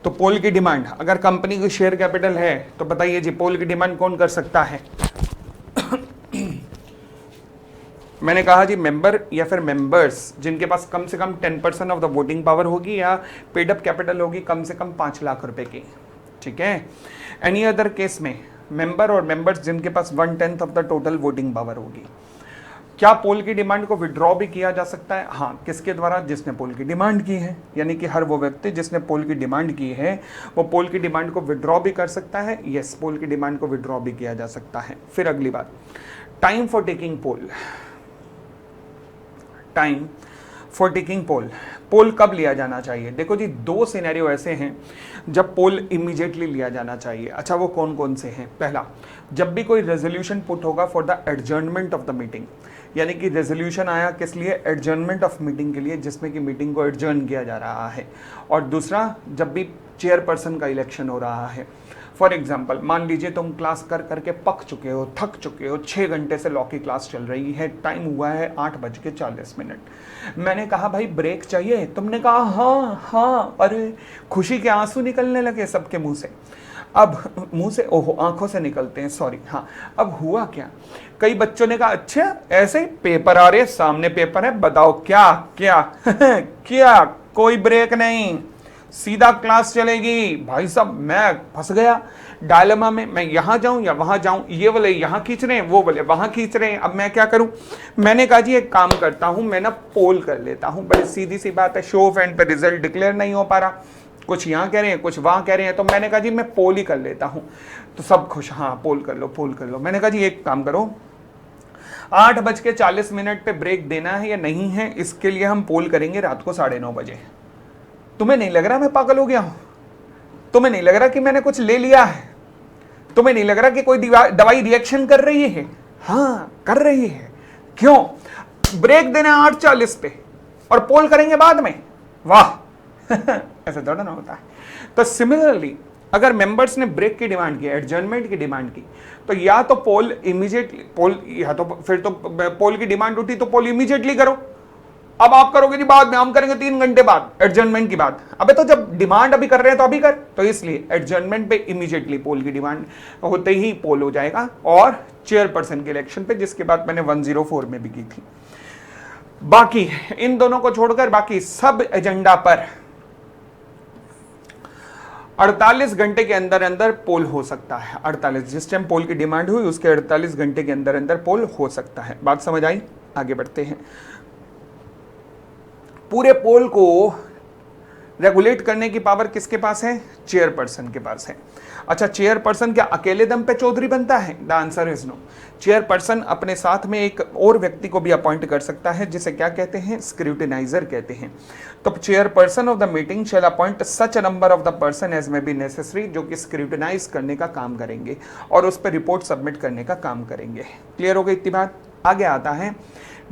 तो पोल की डिमांड, अगर कंपनी की शेयर कैपिटल है तो बताइए जी, पोल की डिमांड कौन कर सकता है? मैंने कहा जी, मेंबर या फिर मेंबर्स जिनके पास कम से कम 10% ऑफ द वोटिंग पावर होगी या पेड अप कैपिटल होगी कम से कम 5 लाख रुपए की। ठीक है। एनी अदर केस में मेंबर और मेंबर्स जिनके पास 1/10 of the total voting power होगी। क्या पोल की डिमांड को विड्रॉ भी किया जा सकता है? हाँ, किसके द्वारा? जिसने पोल की डिमांड की है। यानी कि हर वो व्यक्ति जिसने पोल की डिमांड की है वो पोल की डिमांड को विड्रॉ भी कर सकता है। यस, पोल की डिमांड को विड्रॉ भी किया जा सकता है। फिर अगली बात, time for taking poll. Time for taking poll, poll कब लिया जाना चाहिए? देखो जी, 2 सिनेरियो ऐसे हैं जब पोल इमीडिएटली लिया जाना चाहिए। अच्छा, वो कौन कौन से हैं? पहला, जब भी कोई रेजोल्यूशन पुट होगा for the adjournment of the meeting, यानी कि रेजोल्यूशन आया किस लिए? एडजर्नमेंट ऑफ मीटिंग के लिए, जिसमें कि मीटिंग को एडजर्न किया जा रहा है। और दूसरा, जब भी चेयरपर्सन का इलेक्शन हो रहा है। फॉर एग्जाम्पल मान लीजिए तुम क्लास कर करके पक चुके हो, थक चुके हो, 6 घंटे से लॉ की क्लास चल रही है, टाइम हुआ है 8:40। मैंने कहा भाई ब्रेक चाहिए, तुमने कहा हाँ हाँ, अरे खुशी के आंसू निकलने लगे सबके मुंह से। अब मुंह से ओहो आंखों से निकलते हैं, सॉरी, हाँ। अब हुआ क्या, कई बच्चों ने कहा अच्छा ऐसे पेपर आ रहे, सामने पेपर है, बताओ क्या क्या क्या, कोई ब्रेक नहीं, सीधा क्लास चलेगी। भाई साहब मैं फंस गया डायलेमा में, मैं यहाँ जाऊं या वहां जाऊं, ये वाले यहाँ खींच रहे हैं, वो वाले वहां खींच रहे हैं, अब मैं क्या करूं। मैंने कहा जी एक काम करता हूं, मैं ना पोल कर लेता हूं। बड़ी सीधी सी बात है, शो ऑफ हैंड पे रिजल्ट डिक्लेयर नहीं हो पा रहा, कुछ यहाँ कह रहे हैं कुछ वहां कह रहे हैं, तो मैंने कहा जी मैं पोल ही कर लेता हूं। तो सब खुश, हाँ पोल कर लो पोल कर लो। मैंने कहा जी एक काम करो, 8:40 पे ब्रेक देना है या नहीं है, इसके लिए हम पोल करेंगे रात को 9:30 बजे। तुम्हें नहीं लग रहा मैं पागल हो गया हूं? तुम्हें नहीं लग रहा कि मैंने कुछ ले लिया है? तुम्हें नहीं लग रहा कि कोई दवाई रिएक्शन कर रही है? हाँ कर रही है। क्यों? ब्रेक देना 8:40 पे और पोल करेंगे बाद में, वाह ऐसा थोड़ा ना होता है। तो सिमिलरली अगर मेंबर्स ने ब्रेक की डिमांड की, एडजर्नमेंट की डिमांड की, तो या तो पोल इमीडिएटली पोल, या तो फिर तो पोल की डिमांड उठी तो पोल इमीडिएटली करो। अब आप करोगे जी बाद में, हम करेंगे 3 घंटे बाद एडजर्नमेंट की बात। अबे तो जब डिमांड अभी कर रहे हैं तो अभी कर। तो इसलिए एडजर्नमेंट पे इमीडिएटली पोल की डिमांड होते ही पोल हो जाएगा, और चेयरपर्सन के इलेक्शन पे, जिसकी बात मैंने 104 में भी की थी। बाकी इन दोनों को छोड़कर बाकी सब एजेंडा पर 48 घंटे के अंदर अंदर पोल हो सकता है। 48, जिस टाइम पोल की डिमांड हुई उसके 48 घंटे के अंदर अंदर पोल हो सकता है। बात समझ आई? आगे बढ़ते हैं। पूरे पोल को रेगुलेट करने की पावर किसके पास है? चेयरपर्सन के पास है। अच्छा, चेयरपर्सन क्या अकेले दम पे चौधरी बनता है? The answer is no. Chairperson अपने साथ में एक और व्यक्ति को भी अपॉइंट कर सकता है, जिसे क्या कहते हैं? स्क्रूटिनाइजर कहते हैं। तो chairperson of the meeting shall appoint such a number of the person as may be necessary, जो कि स्क्रूटिनाइज करने का काम करेंगे और उस पर रिपोर्ट सबमिट करने का काम करेंगे। क्लियर हो गई इतनी बात? आगे आता है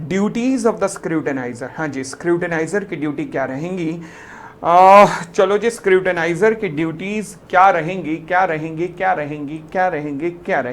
ड्यूटीज ऑफ द स्क्रूटिनाइजर। हाँ जी, स्क्रूटिनाइजर की ड्यूटी क्या रहेंगी? चलो जी, स्क्रूटिनाइजर की ड्यूटीज क्या रहेंगी? क्या रहेंगी? क्या रहेंगी? क्या रहेंगी? क्या रहेंगी?